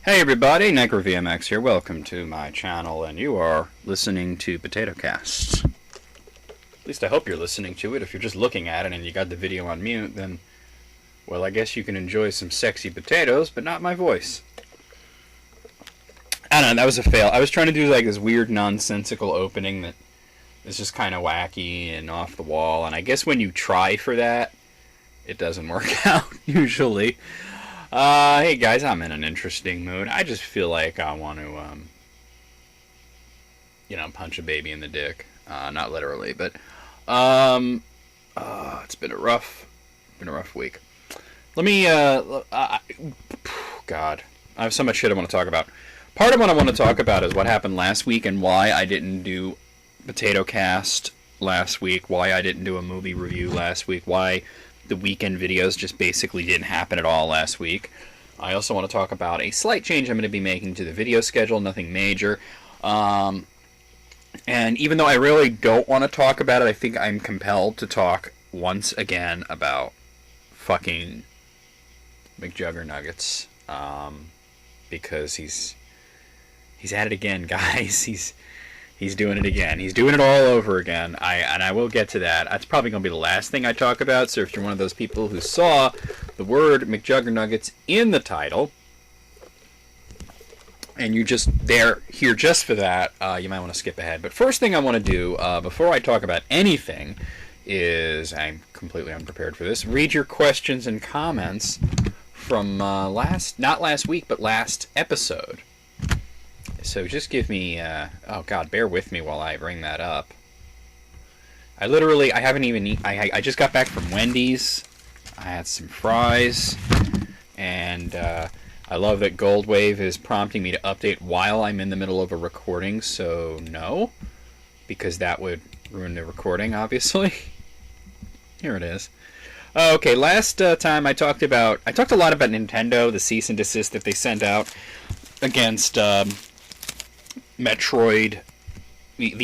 Hey everybody, NecroVMX here. Welcome to my channel, and you are listening to Potato Casts. At least I hope you're listening to it. If you're just looking at it and you got the video on mute, then, well, I guess you can enjoy some sexy potatoes, but not my voice. I don't know, that was a fail. I was trying to do like this weird nonsensical opening that is just kind of wacky and off the wall, and I guess when you try for that, it doesn't work out, usually. Hey guys, I'm in an interesting mood. I just feel like I want to, punch a baby in the dick. Not literally, but, it's been a rough week. Let me, God, I have so much shit I want to talk about. Part of what I want to talk about is what happened last week and why I didn't do Potato Cast last week, why I didn't do a movie review last week, why the weekend videos just basically didn't happen at all last week. I also want to talk about a slight change I'm going to be making to the video schedule, nothing major. And even though I really don't want to talk about it, I think I'm compelled to talk once again about fucking McJuggernuggets. Because he's at it again, guys. He's doing it again. He's doing it all over again. I will get to that. That's probably going to be the last thing I talk about. So if you're one of those people who saw the word McJuggernuggets in the title, and you're just here just for that, you might want to skip ahead. But first thing I want to do, before I talk about anything, is, I'm completely unprepared for this, read your questions and comments from not last week, but last episode. So just give me, oh god, bear with me while I bring that up. I haven't even eaten, I just got back from Wendy's. I had some fries, and I love that Goldwave is prompting me to update while I'm in the middle of a recording, so no, because that would ruin the recording, obviously. Here it is. Okay, last time I talked a lot about Nintendo, the cease and desist that they sent out against Metroid,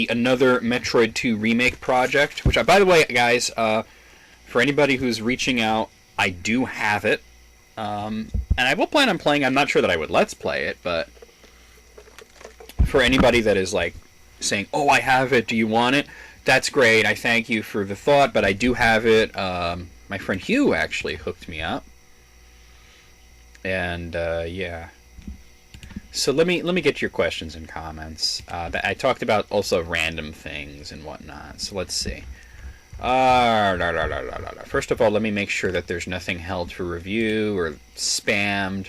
another Metroid 2 remake project, which by the way, guys, for anybody who's reaching out, I do have it, and I will plan on playing. I'm not sure that I would let's play it, but for anybody that is like saying, "Oh, I have it. Do you want it?" That's great. I thank you for the thought, but I do have it. My friend Hugh actually hooked me up, and yeah. So let me get your questions and comments. I talked about also random things and whatnot. So let's see. First of all, let me make sure that there's nothing held for review or spammed.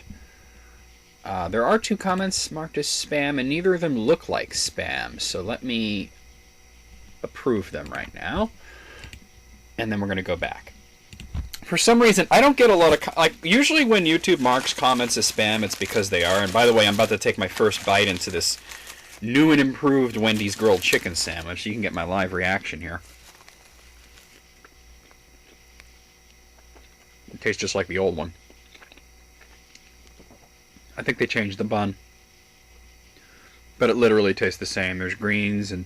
There are 2 comments marked as spam, and neither of them look like spam. So let me approve them right now, and then we're going to go back. For some reason, I don't get a lot of... usually when YouTube marks comments as spam, it's because they are. And by the way, I'm about to take my first bite into this new and improved Wendy's grilled chicken sandwich. You can get my live reaction here. It tastes just like the old one. I think they changed the bun. But it literally tastes the same. There's greens and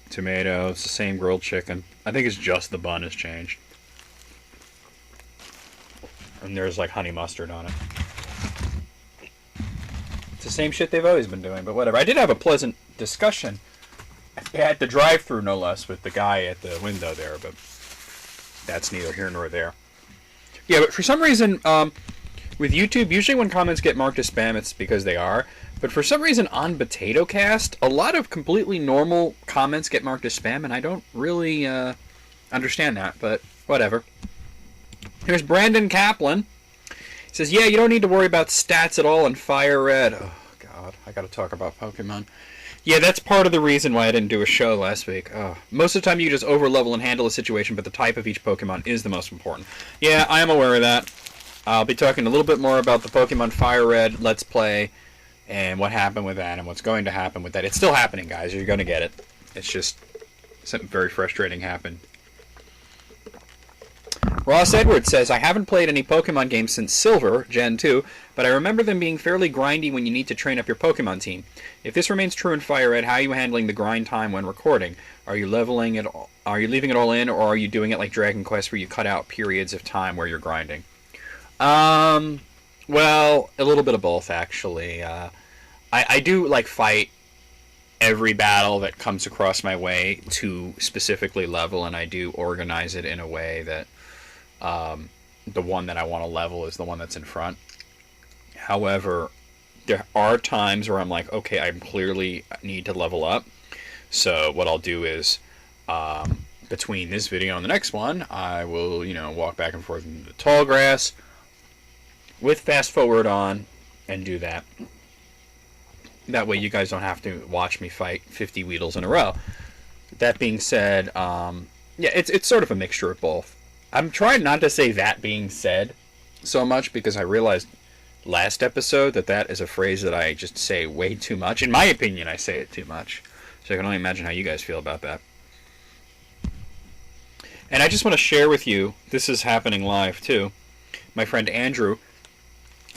tomato. It's the same grilled chicken. I think it's just the bun has changed. And there's like honey mustard on it. It's the same shit they've always been doing, but whatever. I did have a pleasant discussion at the drive-thru, no less, with the guy at the window there, but that's neither here nor there. Yeah, but for some reason, with YouTube, usually when comments get marked as spam, it's because they are. But for some reason on Potato Cast, a lot of completely normal comments get marked as spam, and I don't really understand that, but whatever. Here's Brandon Kaplan. He says, yeah, you don't need to worry about stats at all in Fire Red. Oh, God, I got to talk about Pokemon. Yeah, that's part of the reason why I didn't do a show last week. Oh. Most of the time you just over-level and handle a situation, but the type of each Pokemon is the most important. Yeah, I am aware of that. I'll be talking a little bit more about the Pokemon Fire Red Let's Play and what happened with that and what's going to happen with that. It's still happening, guys. You're going to get it. It's just something very frustrating happened. Ross Edwards says, I haven't played any Pokemon games since Silver, Gen 2, but I remember them being fairly grindy when you need to train up your Pokemon team. If this remains true in Fire Red, how are you handling the grind time when recording? Are you leveling it? Are you leaving it all in, or are you doing it like Dragon Quest where you cut out periods of time where you're grinding? Well, a little bit of both, actually. I do, like, fight every battle that comes across my way to specifically level, and I do organize it in a way that the one that I want to level is the one that's in front. However, there are times where I'm like, okay, I clearly need to level up. So what I'll do is, between this video and the next one, I will, walk back and forth into the tall grass with fast forward on and do that. That way you guys don't have to watch me fight 50 Weedles in a row. That being said, yeah, it's sort of a mixture of both. I'm trying not to say that being said so much because I realized last episode that is a phrase that I just say way too much. In my opinion, I say it too much. So I can only imagine how you guys feel about that. And I just want to share with you, this is happening live too. My friend Andrew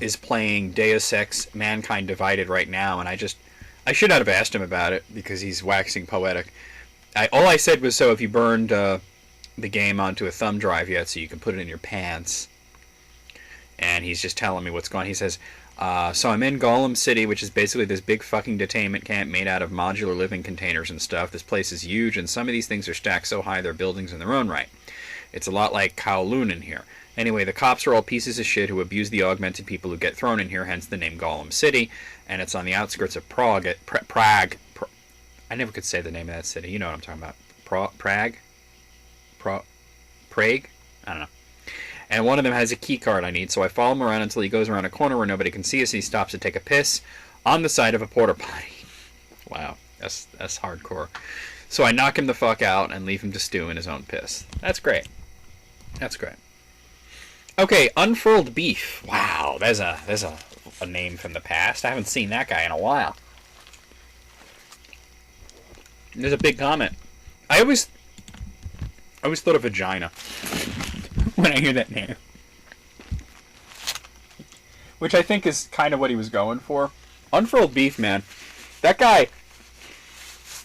is playing Deus Ex Mankind Divided right now, and I should not have asked him about it because he's waxing poetic. All I said was, so if you burned the game onto a thumb drive yet so you can put it in your pants. And he's just telling me what's going on. He says, so I'm in Golem City, which is basically this big fucking detainment camp made out of modular living containers and stuff. This place is huge, and some of these things are stacked so high they're buildings in their own right. It's a lot like Kowloon in here. Anyway, the cops are all pieces of shit who abuse the augmented people who get thrown in here, hence the name Golem City, and it's on the outskirts of Prague. I never could say the name of that city. You know what I'm talking about. Prague? Prague? I don't know. And one of them has a key card I need, so I follow him around until he goes around a corner where nobody can see us, and he stops to take a piss on the side of a porta potty. Wow, that's hardcore. So I knock him the fuck out and leave him to stew in his own piss. That's great. That's great. Okay, Unfurled Beef. Wow, there's a name from the past. I haven't seen that guy in a while. There's a big comment. I always thought of vagina when I hear that name, which I think is kind of what he was going for. Unfurled Beef, man. That guy.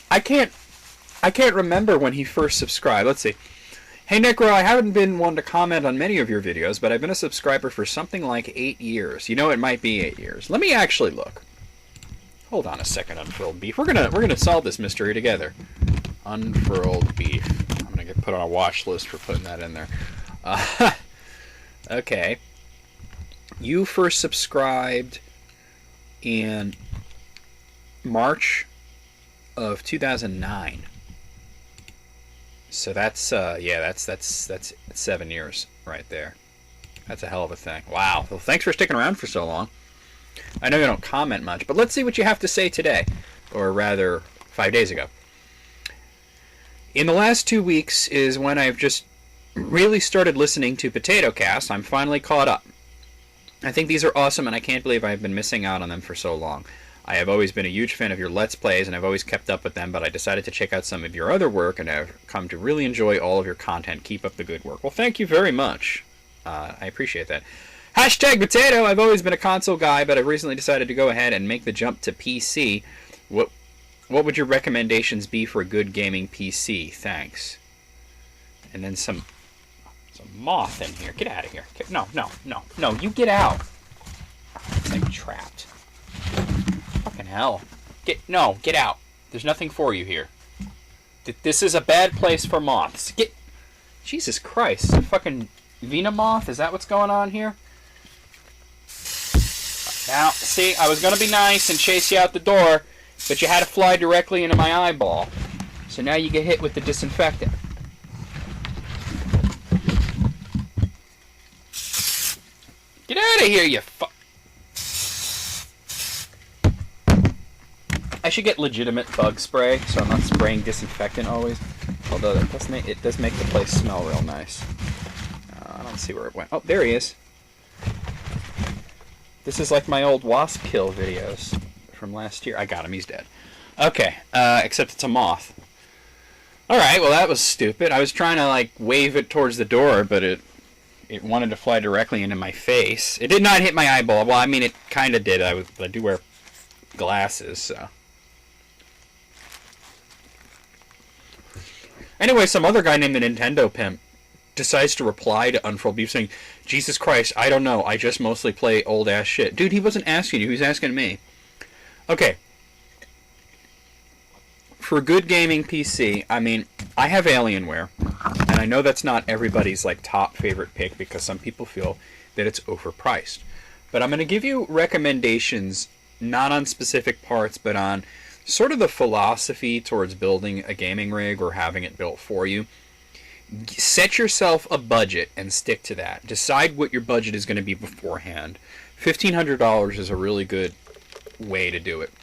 I can't remember when he first subscribed. Let's see. Hey Necro, I haven't been one to comment on many of your videos, but I've been a subscriber for something like 8 years. You know, it might be 8 years. Let me actually look. Hold on a second, Unfurled Beef. We're gonna solve this mystery together. Unfurled Beef. I'm gonna get put on a watch list for putting that in there. Okay. You first subscribed in March of 2009. So that's that's 7 years right there. That's a hell of a thing. Wow. Well, thanks for sticking around for so long. I know you don't comment much, but let's see what you have to say today, or rather 5 days ago. In the last 2 weeks is when I've just really started listening to Potato Cast. I'm finally caught up. I think these are awesome, and I can't believe I've been missing out on them for so long. I have always been a huge fan of your Let's Plays, and I've always kept up with them, but I decided to check out some of your other work, and I've come to really enjoy all of your content. Keep up the good work. Well, thank you very much. I appreciate that. Hashtag Potato! I've always been a console guy, but I've recently decided to go ahead and make the jump to PC. What would your recommendations be for a good gaming PC? Thanks. And then some moth in here. Get out of here. No, you get out. It's like trapped. Fucking hell. Get out. There's nothing for you here. This is a bad place for moths. Jesus Christ. A fucking Venemoth? Is that what's going on here? Now, see, I was going to be nice and chase you out the door, but you had to fly directly into my eyeball. So now you get hit with the disinfectant. Get out of here, you I should get legitimate bug spray, so I'm not spraying disinfectant always. Although it does make the place smell real nice. I don't see where it went. Oh, there he is. This is like my old wasp kill videos from last year. I got him. He's dead. Okay, except it's a moth. Alright, well that was stupid. I was trying to, like, wave it towards the door, but it wanted to fly directly into my face. It did not hit my eyeball. Well, I mean, it kind of did. I do wear glasses, so. Anyway, some other guy named the Nintendo Pimp decides to reply to Unfurled Beef saying, Jesus Christ, I don't know, I just mostly play old-ass shit. Dude, he wasn't asking you, he was asking me. Okay. For a good gaming PC, I mean, I have Alienware, and I know that's not everybody's like top favorite pick because some people feel that it's overpriced. But I'm going to give you recommendations, not on specific parts, but on sort of the philosophy towards building a gaming rig or having it built for you. Set yourself a budget and stick to that. Decide what your budget is going to be beforehand. $1,500 is a really good way to do it.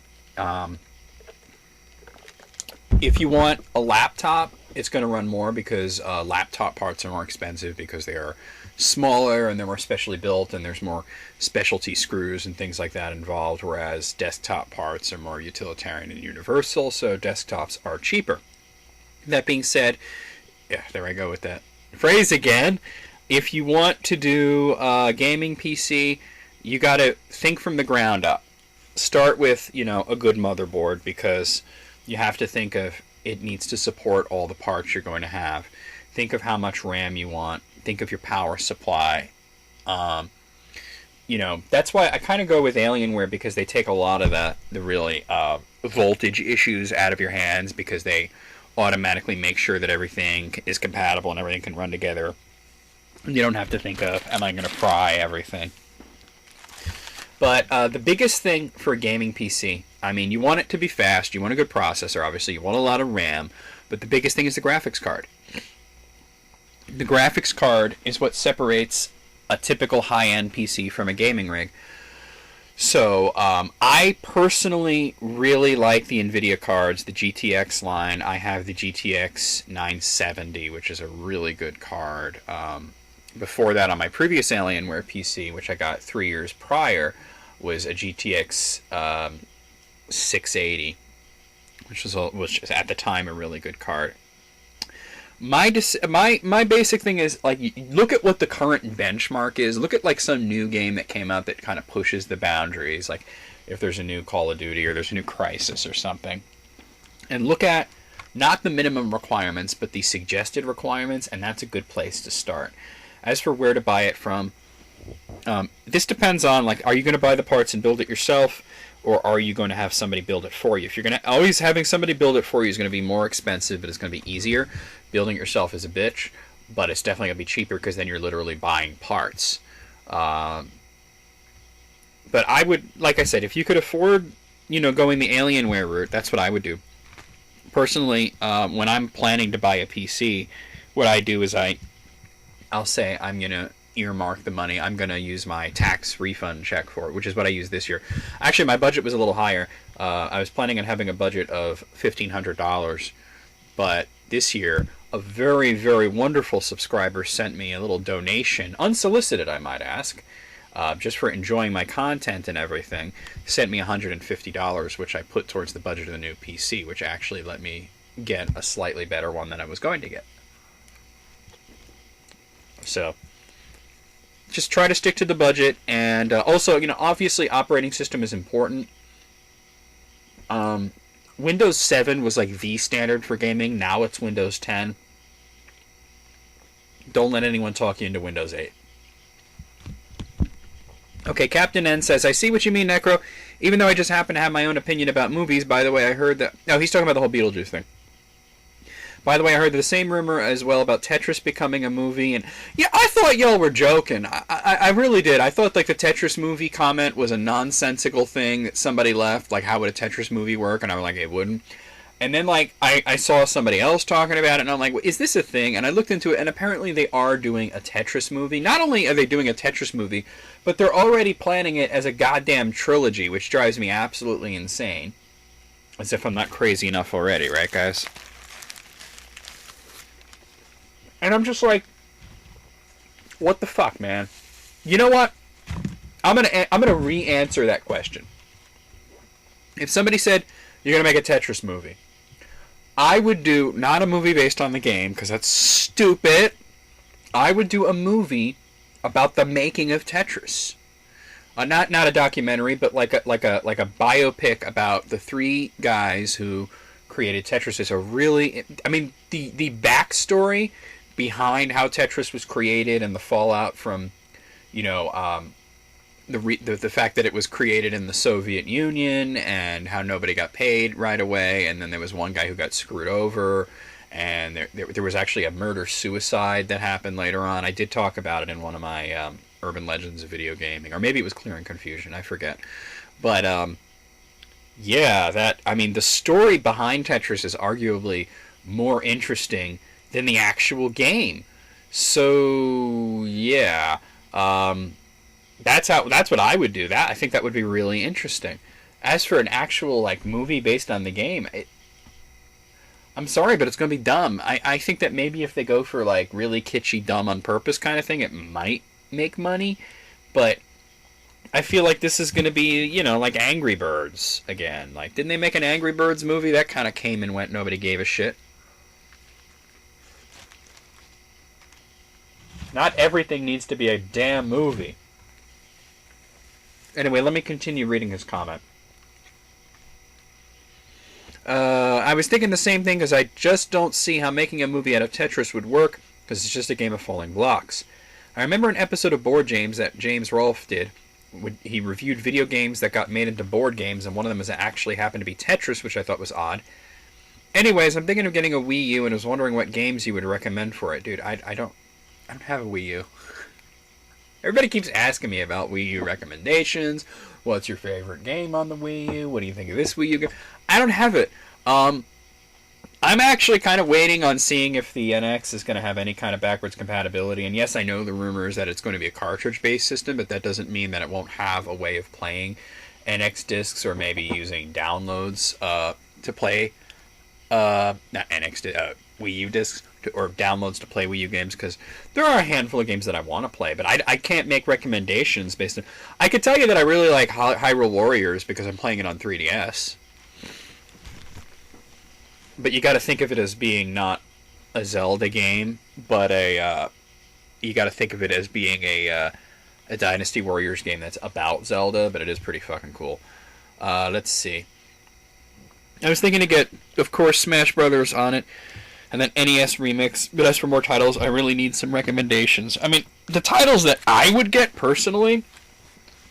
If you want a laptop, it's going to run more because laptop parts are more expensive because they are smaller and they're more specially built and there's more specialty screws and things like that involved, whereas desktop parts are more utilitarian and universal, so desktops are cheaper. That being said, yeah, there I go with that phrase again. If you want to do a gaming PC, you got to think from the ground up. Start with, you know, a good motherboard because you have to think of it needs to support all the parts you're going to have. Think of how much RAM you want. Think of your power supply. You know, that's why I kind of go with Alienware because they take a lot of the really voltage issues out of your hands because they automatically make sure that everything is compatible and everything can run together. You don't have to think of, am I going to fry everything? But the biggest thing for a gaming PC, I mean, you want it to be fast, you want a good processor, obviously, you want a lot of RAM, but the biggest thing is the graphics card. The graphics card is what separates a typical high-end PC from a gaming rig. So, I personally really like the NVIDIA cards, the GTX line. I have the GTX 970, which is a really good card. Before that, on my previous Alienware PC, which I got 3 years prior, was a GTX 680, which was at the time a really good card. My basic thing is, like, look at what the current benchmark is. Look at like some new game that came out that kind of pushes the boundaries, like if there's a new Call of Duty or there's a new Crysis or something, and look at not the minimum requirements but the suggested requirements, and that's a good place to start. As for where to buy it from, this depends on, like, are you going to buy the parts and build it yourself, or are you going to have somebody build it for you? If you're going to, always having somebody build it for you is going to be more expensive, but it's going to be easier. Building it yourself is a bitch, but it's definitely going to be cheaper because then you're literally buying parts. But I would, like I said, if you could afford, you know, going the Alienware route, that's what I would do. Personally, when I'm planning to buy a PC, what I do is I'll say I'm going to earmark the money. I'm going to use my tax refund check for it, which is what I used this year. Actually, my budget was a little higher. I was planning on having a budget of $1,500, but this year, a very, very wonderful subscriber sent me a little donation, unsolicited, I might ask, just for enjoying my content and everything. Sent me $150, which I put towards the budget of the new PC, which actually let me get a slightly better one than I was going to get. So, just try to stick to the budget, and also, you know, obviously operating system is important. Windows 7 was like the standard for gaming. Now it's Windows 10. Don't let anyone talk you into Windows 8. Okay, Captain N says, I see what you mean, Necro. Even though I just happen to have my own opinion about movies, by the way, I heard that... No, he's talking about the whole Beetlejuice thing. By the way, I heard the same rumor as well about Tetris becoming a movie, and yeah, I thought y'all were joking. I really did. I thought like the Tetris movie comment was a nonsensical thing that somebody left, like how would a Tetris movie work, and I was like, it wouldn't. And then like I saw somebody else talking about it, and I'm like, well, is this a thing? And I looked into it, and apparently they are doing a Tetris movie. Not only are they doing a Tetris movie, but they're already planning it as a goddamn trilogy, which drives me absolutely insane. As if I'm not crazy enough already, right, guys? And I'm just like, what the fuck, man? You know what? I'm gonna re-answer that question. If somebody said you're gonna make a Tetris movie, I would do not a movie based on the game because that's stupid. I would do a movie about the making of Tetris. Not a documentary, but like a biopic about the three guys who created Tetris. Is a really, I mean, the backstory behind how Tetris was created and the fallout from, you know, the fact that it was created in the Soviet Union and how nobody got paid right away, and then there was one guy who got screwed over, and there was actually a murder-suicide that happened later on. I did talk about it in one of my Urban Legends of Video Gaming, or maybe it was Clear and Confusion, I forget. But, yeah, the story behind Tetris is arguably more interesting than the actual game. So, yeah, that's what I would do. I think that would be really interesting. As for an actual, like, movie based on the game, I'm sorry, but it's going to be dumb. I think that maybe if they go for, like, really kitschy, dumb on purpose kind of thing, it might make money, but I feel like this is going to be, you know, like Angry Birds again. Like, didn't they make an Angry Birds movie? That kind of came and went, nobody gave a shit. Not everything needs to be a damn movie. Anyway, let me continue reading his comment. I was thinking the same thing, because I just don't see how making a movie out of Tetris would work, because it's just a game of falling blocks. I remember an episode of Board Games that James Rolfe did. He reviewed video games that got made into board games, and one of them actually happened to be Tetris, which I thought was odd. Anyways, I'm thinking of getting a Wii U, and was wondering what games you would recommend for it. Dude, I don't have a Wii U. Everybody keeps asking me about Wii U recommendations. What's your favorite game on the Wii U? What do you think of this Wii U game? I don't have it. I'm actually kind of waiting on seeing if the NX is going to have any kind of backwards compatibility. And yes, I know the rumor is that it's going to be a cartridge-based system, but that doesn't mean that it won't have a way of playing NX discs, or maybe using downloads to play, not NX, Wii U discs, or downloads to play Wii U games, because there are a handful of games that I want to play, but I can't make recommendations based on... I could tell you that I really like Hyrule Warriors because I'm playing it on 3DS. But you got to think of it as being not a Zelda game, but you got to think of it as being a Dynasty Warriors game that's about Zelda, but it is pretty fucking cool. Let's see. I was thinking to get, of course, Smash Brothers on it, and then NES Remix, but as for more titles, I really need some recommendations. I mean, the titles that I would get, personally,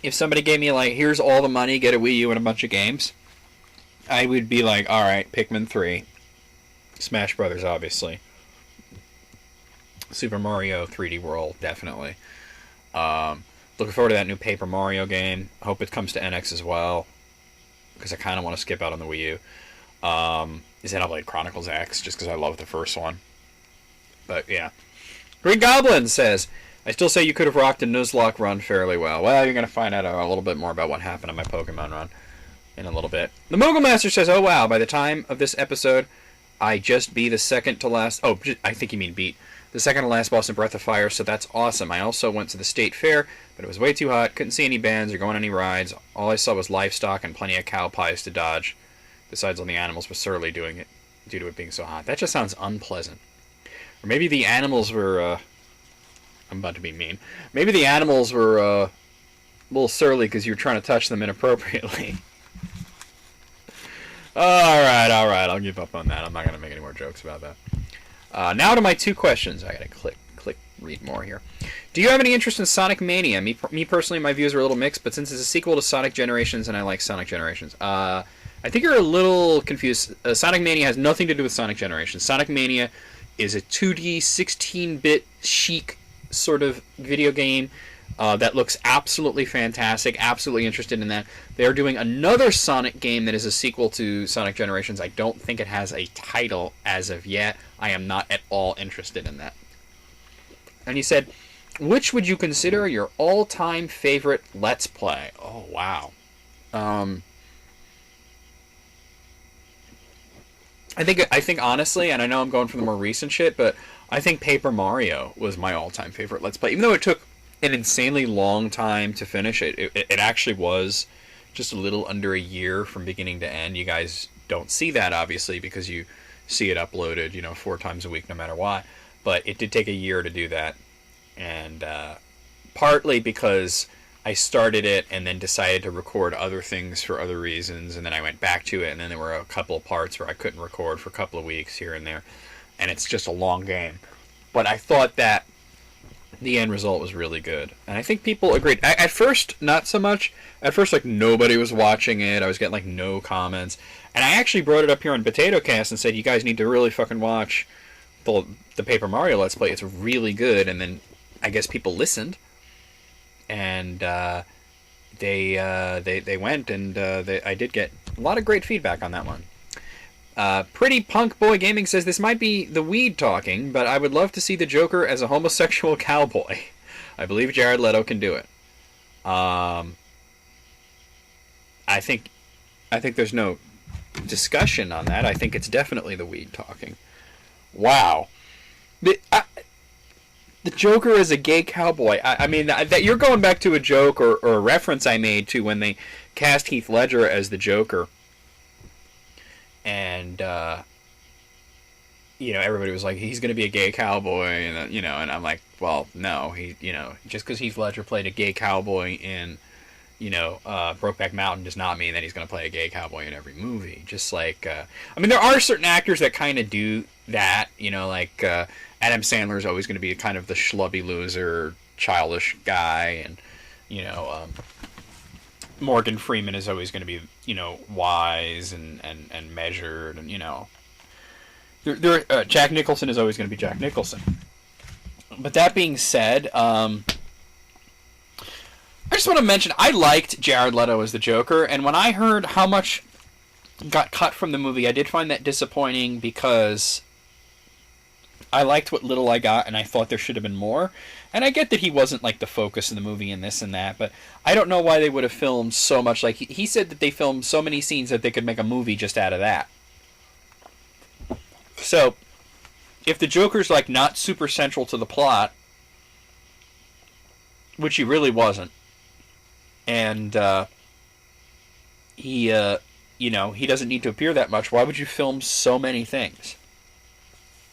if somebody gave me, like, here's all the money, get a Wii U and a bunch of games, I would be like, alright, Pikmin 3, Smash Brothers, obviously, Super Mario 3D World, definitely. Looking forward to that new Paper Mario game. Hope it comes to NX as well, because I kind of want to skip out on the Wii U. Xenoblade Chronicles X, just because I love the first one. But, yeah. Green Goblin says, I still say you could have rocked a Nuzlocke run fairly well. Well, you're going to find out a little bit more about what happened on my Pokemon run in a little bit. The Mogul Master says, oh wow, by the time of this episode, I just beat the second to last... Oh, I think you mean beat. The second to last boss in Breath of Fire, so that's awesome. I also went to the state fair, but it was way too hot, couldn't see any bands or go on any rides. All I saw was livestock and plenty of cow pies to dodge. Besides, all the animals were surly doing it due to it being so hot. That just sounds unpleasant. Or maybe the animals were... I'm about to be mean. Maybe the animals were a little surly because you were trying to touch them inappropriately. Alright, I'll give up on that. I'm not going to make any more jokes about that. Now to my two questions. I gotta click, read more here. Do you have any interest in Sonic Mania? Me personally, my views are a little mixed, but since it's a sequel to Sonic Generations, and I like Sonic Generations, I think you're a little confused. Sonic Mania has nothing to do with Sonic Generations. Sonic Mania is a 2D, 16-bit, chic sort of video game that looks absolutely fantastic. Absolutely interested in that. They're doing another Sonic game that is a sequel to Sonic Generations. I don't think it has a title as of yet. I am not at all interested in that. And he said, which would you consider your all-time favorite Let's Play? Oh, wow. I think honestly, and I know I'm going for the more recent shit, but I think Paper Mario was my all-time favorite Let's Play. Even though it took an insanely long time to finish it actually was just a little under a year from beginning to end. You guys don't see that, obviously, because you see it uploaded, 4 times a week no matter what. But it did take a year to do that. And partly because I started it and then decided to record other things for other reasons, and then I went back to it, and then there were a couple of parts where I couldn't record for a couple of weeks here and there. And it's just a long game. but I thought that the end result was really good, and I think people agreed. At first, not so much. At first, like, nobody was watching it. I was getting, like, no comments. And I actually brought it up here on Potato Cast and said, you guys need to really fucking watch the Paper Mario Let's Play. It's really good. And then I guess people listened, and they went, and I did get a lot of great feedback on that one. Pretty Punk Boy Gaming says, this might be the weed talking, but I would love to see the Joker as a homosexual cowboy. I believe Jared Leto can do it. I think there's no discussion on that. I think it's definitely the weed talking. Wow. The Joker is a gay cowboy. I mean, that you're going back to a joke or a reference I made to when they cast Heath Ledger as the Joker. And, everybody was like, he's going to be a gay cowboy. And, and I'm like, well, no. Just because Heath Ledger played a gay cowboy in, Brokeback Mountain does not mean that he's going to play a gay cowboy in every movie. Just like, there are certain actors that kind of do that, like Adam Sandler is always going to be kind of the schlubby loser, childish guy, and, Morgan Freeman is always going to be, wise and measured, and, Jack Nicholson is always going to be Jack Nicholson. But that being said, I just want to mention, I liked Jared Leto as the Joker, and when I heard how much got cut from the movie, I did find that disappointing, because I liked what little I got, and I thought there should have been more. And I get that he wasn't, like, the focus of the movie and this and that, but I don't know why they would have filmed so much. Like, he said that they filmed so many scenes that they could make a movie just out of that. So, if the Joker's, like, not super central to the plot, which he really wasn't, and he doesn't need to appear that much, why would you film so many things?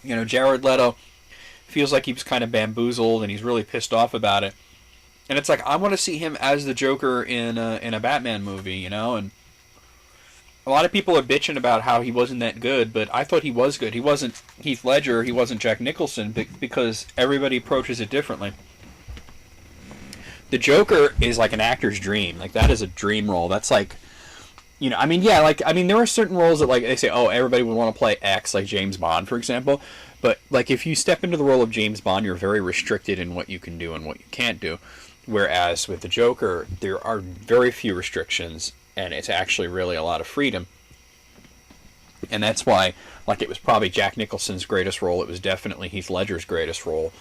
Jared Leto feels like he was kind of bamboozled, and he's really pissed off about it. And it's like, I want to see him as the Joker in a Batman movie, and a lot of people are bitching about how he wasn't that good, but I thought he was good. He wasn't Heath Ledger, he wasn't Jack Nicholson, because everybody approaches it differently. The Joker is like an actor's dream. Like, that is a dream role. That's like, there are certain roles that, like, they say, oh, everybody would want to play X, like James Bond, for example. But, like, if you step into the role of James Bond, you're very restricted in what you can do and what you can't do. Whereas with the Joker, there are very few restrictions, and it's actually really a lot of freedom. And that's why, like, it was probably Jack Nicholson's greatest role. It was definitely Heath Ledger's greatest role.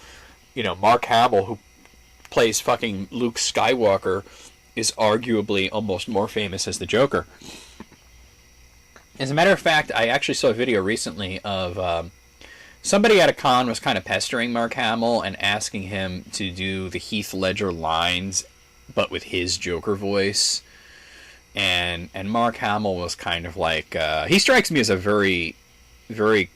Mark Hamill, who plays fucking Luke Skywalker, is arguably almost more famous as the Joker. As a matter of fact, I actually saw a video recently of somebody at a con was kind of pestering Mark Hamill and asking him to do the Heath Ledger lines, but with his Joker voice. And Mark Hamill was kind of like, he strikes me as a very, very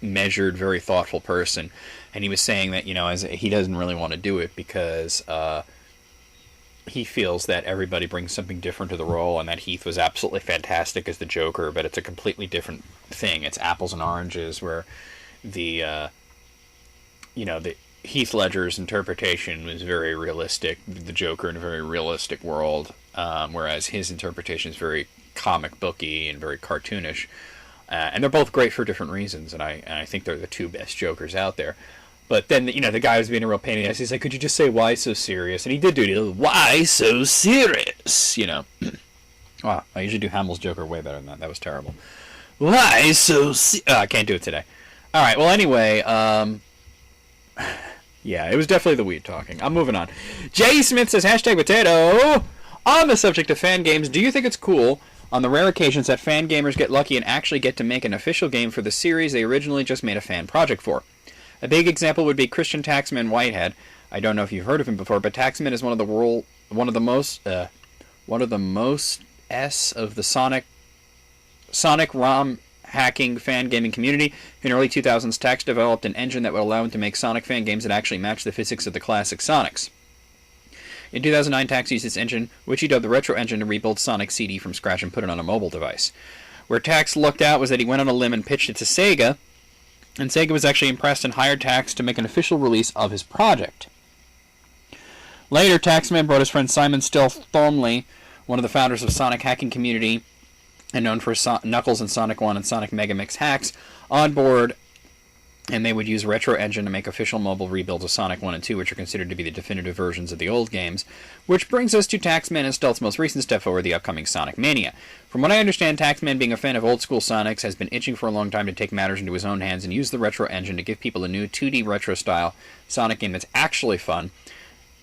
measured, very thoughtful person. And he was saying that, he doesn't really want to do it because he feels that everybody brings something different to the role, and that Heath was absolutely fantastic as the Joker, but it's a completely different thing. It's apples and oranges, where the Heath Ledger's interpretation was very realistic, the Joker in a very realistic world, whereas his interpretation is very comic booky and very cartoonish. And they're both great for different reasons, and I think they're the two best Jokers out there. But then, the guy was being a real pain in the ass. He's like, could you just say, why so serious? And he did do it. Why so serious? Wow, I usually do Hamill's Joker way better than that. That was terrible. Why so serious? I can't do it today. All right, well, anyway, yeah, it was definitely the weed talking. I'm moving on. Jay Smith says, #potato. On the subject of fan games, do you think it's cool, on the rare occasions that fan gamers get lucky and actually get to make an official game for the series they originally just made a fan project for? A big example would be Christian Taxman Whitehead. I don't know if you've heard of him before, but Taxman is one of the most of the Sonic ROM hacking fan gaming community. In early 2000s, Tax developed an engine that would allow him to make Sonic fan games that actually match the physics of the classic Sonics. In 2009, Tax used this engine, which he dubbed the Retro Engine, to rebuild Sonic CD from scratch and put it on a mobile device. Where Tax lucked out was that he went on a limb and pitched it to Sega, and Sega was actually impressed and hired Tax to make an official release of his project. Later, Taxman brought his friend Simon Stealth Thornley, one of the founders of Sonic hacking community and known for Knuckles and Sonic 1 and Sonic Mega Mix hacks, on board, and they would use Retro Engine to make official mobile rebuilds of Sonic 1 and 2, which are considered to be the definitive versions of the old games, which brings us to Taxman and Stealth's most recent step forward, the upcoming Sonic Mania. From what I understand, Taxman, being a fan of old-school Sonics, has been itching for a long time to take matters into his own hands and use the Retro Engine to give people a new 2D retro-style Sonic game that's actually fun,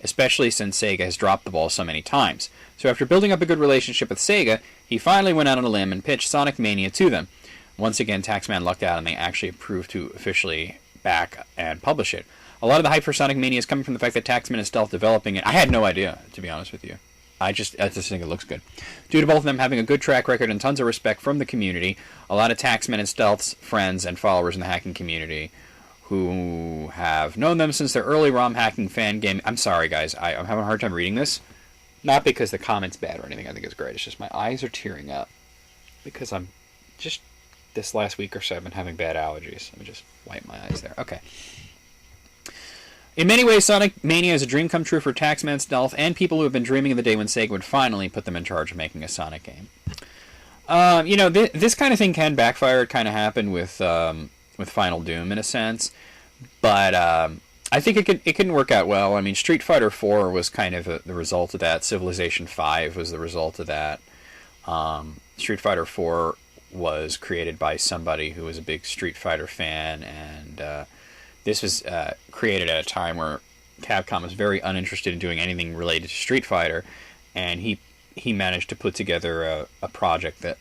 especially since Sega has dropped the ball so many times. So after building up a good relationship with Sega, he finally went out on a limb and pitched Sonic Mania to them. Once again, Taxman lucked out and they actually approved to officially back and publish it. A lot of the hype for Sonic Mania is coming from the fact that Taxman is Stealth developing it. I had no idea, to be honest with you. I just think it looks good. Due to both of them having a good track record and tons of respect from the community, a lot of Taxman and Stealth's friends and followers in the hacking community who have known them since their early ROM hacking fan game. I'm sorry, guys. I'm having a hard time reading this. Not because the comment's bad or anything. I think it's great. It's just my eyes are tearing up because I'm just, this last week or so, I've been having bad allergies. Let me just wipe my eyes there. Okay. In many ways, Sonic Mania is a dream come true for Taxman, Stealth, and people who have been dreaming of the day when Sega would finally put them in charge of making a Sonic game. This kind of thing can backfire. It kind of happened with Final Doom in a sense, but I think it can work out well. I mean, Street Fighter 4 was kind of the result of that. Civilization 5 was the result of that. Street Fighter 4 was created by somebody who was a big Street Fighter fan, and this was created at a time where Capcom was very uninterested in doing anything related to Street Fighter, and he managed to put together a project that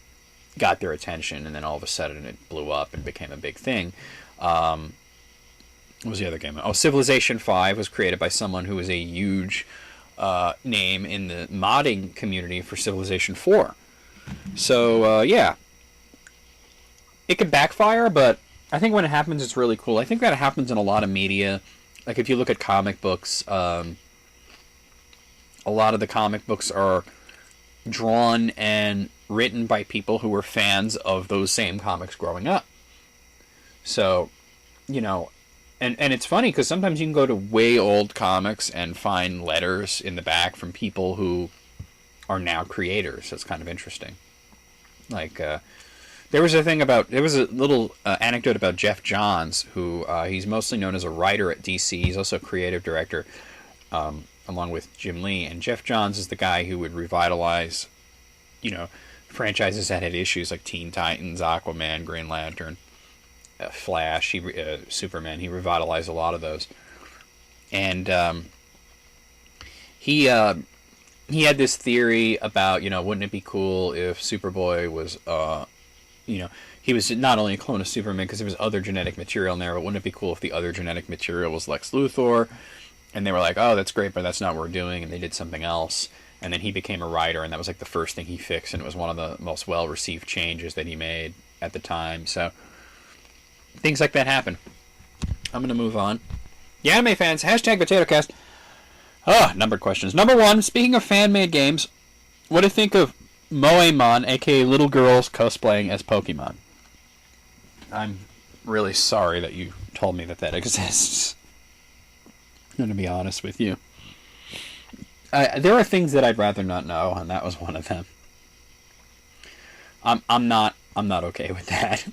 got their attention, and then all of a sudden it blew up and became a big thing. What was the other game? Oh, Civilization 5 was created by someone who was a huge name in the modding community for Civilization 4. So, yeah. It could backfire, but I think when it happens, it's really cool. I think that happens in a lot of media. Like, if you look at comic books, a lot of the comic books are drawn and written by people who were fans of those same comics growing up. So, and it's funny because sometimes you can go to way old comics and find letters in the back from people who are now creators. That's kind of interesting. Like, there was a little anecdote about Jeff Johns, who he's mostly known as a writer at DC. He's also a creative director, along with Jim Lee. And Jeff Johns is the guy who would revitalize, franchises that had issues like Teen Titans, Aquaman, Green Lantern, Flash, Superman. He revitalized a lot of those, and he had this theory about wouldn't it be cool if Superboy was he was not only a clone of Superman because there was other genetic material in there, but wouldn't it be cool if the other genetic material was Lex Luthor? And they were like, oh, that's great, but that's not what we're doing, and they did something else. And then he became a writer, and that was like the first thing he fixed, and it was one of the most well-received changes that he made at the time. So things like that happen. I'm going to move on. Yeah, anime fans, hashtag PotatoCast. Numbered questions. Number 1, speaking of fan-made games, what do you think of Moemon, aka little girls cosplaying as Pokemon? I'm really sorry that you told me that exists. I'm going to be honest with you. There are things that I'd rather not know, and that was one of them. I'm not okay with that.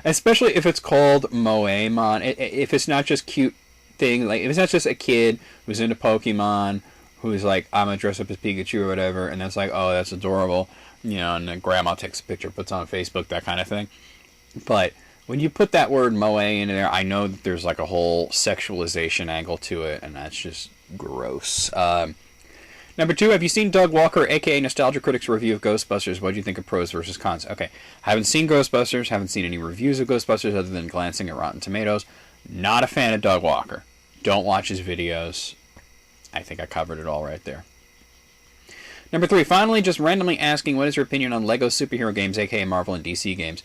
Especially if it's called Moemon. If it's not just cute thing, like if it's not just a kid who's into Pokemon, who's like, I'm gonna dress up as Pikachu or whatever, and that's like, oh, that's adorable, and then grandma takes a picture, puts it on Facebook, that kind of thing. But when you put that word moe in there, I know that there's like a whole sexualization angle to it, and that's just gross. Number 2, have you seen Doug Walker, aka Nostalgia Critic's review of Ghostbusters? What do you think of pros versus cons? Okay, haven't seen Ghostbusters, haven't seen any reviews of Ghostbusters other than glancing at Rotten Tomatoes. Not a fan of Doug Walker. Don't watch his videos. I think I covered it all right there. Number 3, finally, just randomly asking, what is your opinion on Lego superhero games, aka Marvel and DC games?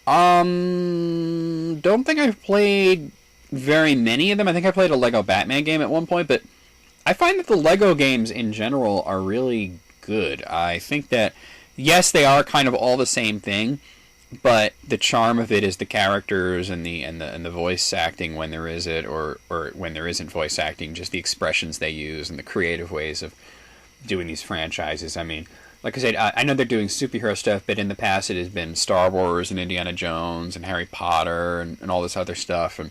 Don't think I've played very many of them. I think I played a Lego Batman game at one point, but I find that the Lego games in general are really good. I think that, yes, they are kind of all the same thing, but the charm of it is the characters and the voice acting when there is it, or when there isn't voice acting, just the expressions they use and the creative ways of doing these franchises. I mean, like I said, I know they're doing superhero stuff, but in the past it has been Star Wars and Indiana Jones and Harry Potter and all this other stuff. And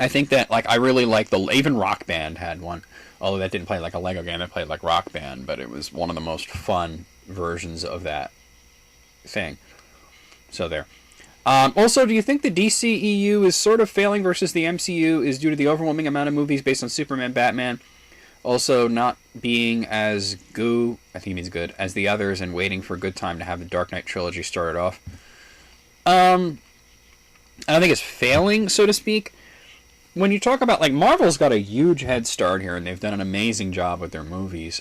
I think that, like, I really like even Rock Band had one, although that didn't play like a Lego game, it played like Rock Band, but it was one of the most fun versions of that thing. So there. Also, do you think the DCEU is sort of failing versus the MCU is due to the overwhelming amount of movies based on Superman, Batman, also not being as I think he means good, as the others, and waiting for a good time to have the Dark Knight trilogy started off? I don't think it's failing, so to speak. When you talk about, like, Marvel's got a huge head start here, and they've done an amazing job with their movies.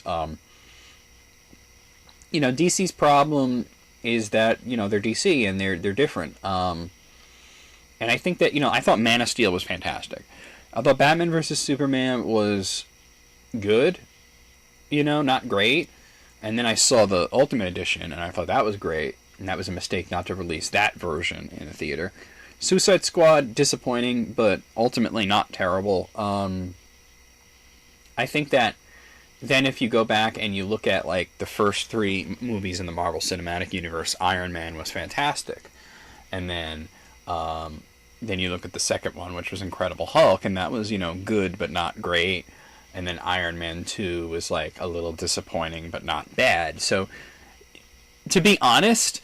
DC's problem is that, they're DC, and they're different. And I think that, I thought Man of Steel was fantastic. I thought Batman vs. Superman was good, not great. And then I saw the Ultimate Edition, and I thought that was great. And that was a mistake not to release that version in the theater. Suicide Squad, disappointing, but ultimately not terrible. I think that then if you go back and you look at, like, the first 3 movies in the Marvel Cinematic Universe, Iron Man was fantastic. And then you look at the second one, which was Incredible Hulk, and that was, good but not great. And then Iron Man 2 was, like, a little disappointing but not bad. So, to be honest,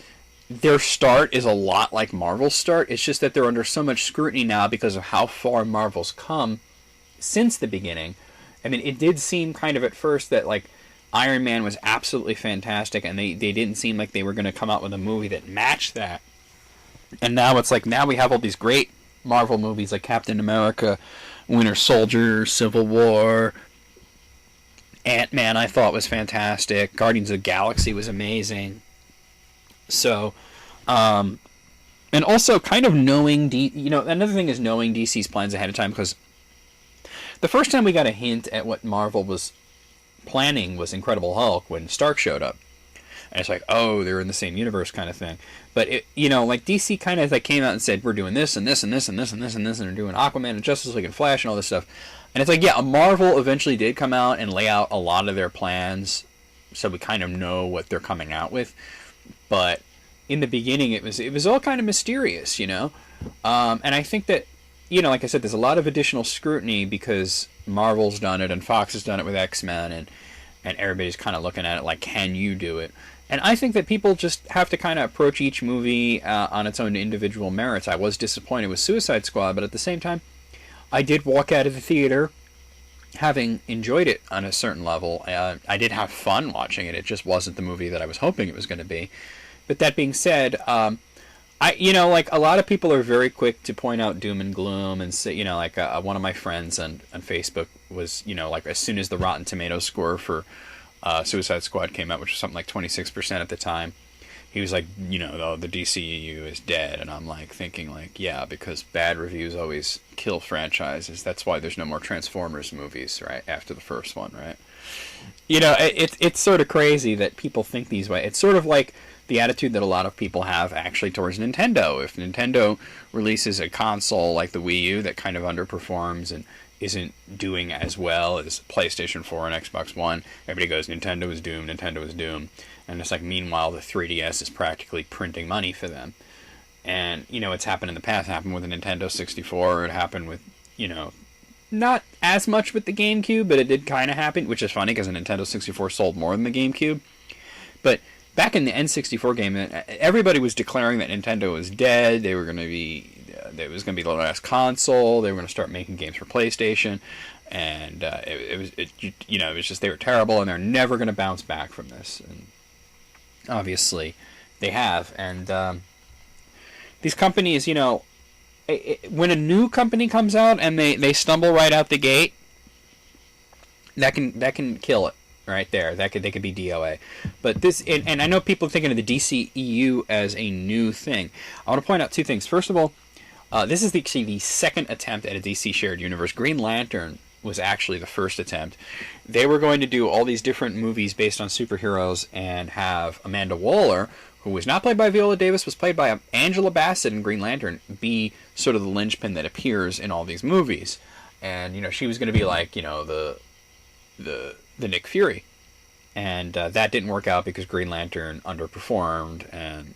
their start is a lot like Marvel's start. It's just that they're under so much scrutiny now because of how far Marvel's come since the beginning. I mean, it did seem kind of at first that, like, Iron Man was absolutely fantastic, and they didn't seem like they were going to come out with a movie that matched that. And now it's like, now we have all these great Marvel movies like Captain America, Winter Soldier, Civil War, Ant-Man I thought was fantastic, Guardians of the Galaxy was amazing. So, and also kind of knowing, another thing is knowing DC's plans ahead of time, because the first time we got a hint at what Marvel was planning was Incredible Hulk when Stark showed up. And it's like, oh, they're in the same universe kind of thing. But, like DC kind of like came out and said, we're doing this and this and this and this and this and this, and they're doing Aquaman and Justice League and Flash and all this stuff. And it's like, yeah, Marvel eventually did come out and lay out a lot of their plans, so we kind of know what they're coming out with. But in the beginning, it was all kind of mysterious, And I think that, like I said, there's a lot of additional scrutiny because Marvel's done it and Fox has done it with X-Men, and everybody's kind of looking at it like, can you do it? And I think that people just have to kind of approach each movie on its own individual merits. I was disappointed with Suicide Squad, but at the same time, I did walk out of the theater having enjoyed it on a certain level. I did have fun watching it. It just wasn't the movie that I was hoping it was going to be. But that being said, like a lot of people are very quick to point out doom and gloom and say, like one of my friends on Facebook was, like as soon as the Rotten Tomatoes score for Suicide Squad came out, which was something like 26% at the time, he was like, the DCEU is dead. And I'm like thinking like, yeah, because bad reviews always kill franchises. That's why there's no more Transformers movies, right, after the first one, right? It's sort of crazy that people think these way. It's sort of like the attitude that a lot of people have actually towards Nintendo. If Nintendo releases a console like the Wii U that kind of underperforms and isn't doing as well as PlayStation 4 and Xbox One, everybody goes, Nintendo is doomed, Nintendo is doomed. And it's like, meanwhile, the 3DS is practically printing money for them. And, it's happened in the past. It happened with the Nintendo 64. It happened with, not as much with the GameCube, but it did kind of happen, which is funny because the Nintendo 64 sold more than the GameCube. But back in the N64 game, everybody was declaring that Nintendo was dead. They were going to be, it was going to be the last console. They were going to start making games for PlayStation, and it was just they were terrible, and they're never going to bounce back from this. And obviously, they have. And these companies, when a new company comes out and they stumble right out the gate, that can kill it. Right there, they could be DOA, but this, and I know people are thinking of the DCEU as a new thing. I want to point out 2 things. First of all, this is actually the second attempt at a DC shared universe. Green Lantern was actually the first attempt. They were going to do all these different movies based on superheroes and have Amanda Waller, who was not played by Viola Davis, was played by Angela Bassett in Green Lantern, be sort of the linchpin that appears in all these movies. And, you know, she was going to be like, you know, the Nick Fury. And that didn't work out because Green Lantern underperformed and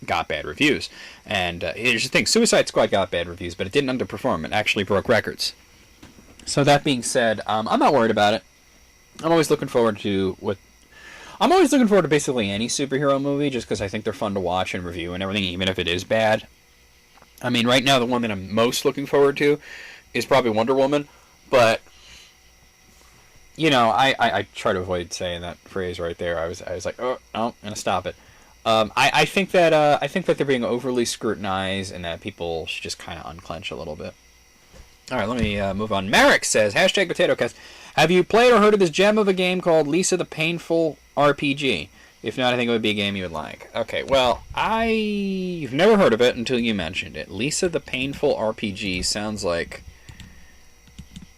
got bad reviews. And here's the thing, Suicide Squad got bad reviews, but it didn't underperform. It actually broke records. So that being said, I'm not worried about it. I'm always looking forward to basically any superhero movie, just because I think they're fun to watch and review and everything, even if it is bad. I mean, right now the one that I'm most looking forward to is probably Wonder Woman, but you know, I try to avoid saying that phrase right there. I was like, oh no, I'm gonna stop it. I think that they're being overly scrutinized and that people should just kind of unclench a little bit. All right, let me move on. Merrick says, #PotatoCast. Have you played or heard of this gem of a game called Lisa the Painful RPG? If not, I think it would be a game you would like. Okay, well, I've never heard of it until you mentioned it. Lisa the Painful RPG sounds like...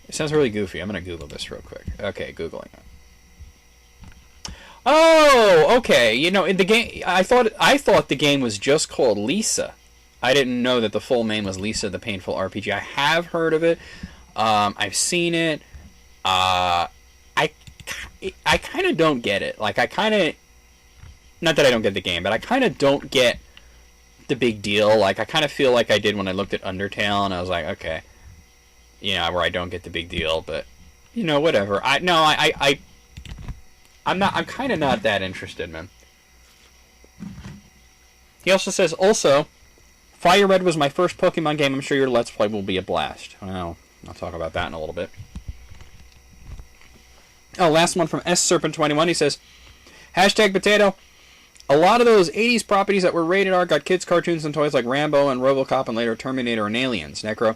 It sounds really goofy. I'm going to Google this real quick. Okay, Googling it. Oh, okay. You know, in the game, I thought the game was just called Lisa. I didn't know that the full name was Lisa the Painful RPG. I have heard of it. I've seen it. I kind of don't get it. Like, not that I don't get the game, but I kind of don't get the big deal. Like, I kind of feel like I did when I looked at Undertale, and I was like, okay, yeah, where I don't get the big deal, but, you know, whatever. I'm kind of not that interested, man. He also says, Fire Red was my first Pokemon game. I'm sure your Let's Play will be a blast. Well, I'll talk about that in a little bit. Oh, last one from SSerpent21. He says, #Potato. A lot of those 80s properties that were rated R got kids' cartoons and toys like Rambo and RoboCop and later Terminator and Aliens. Necro,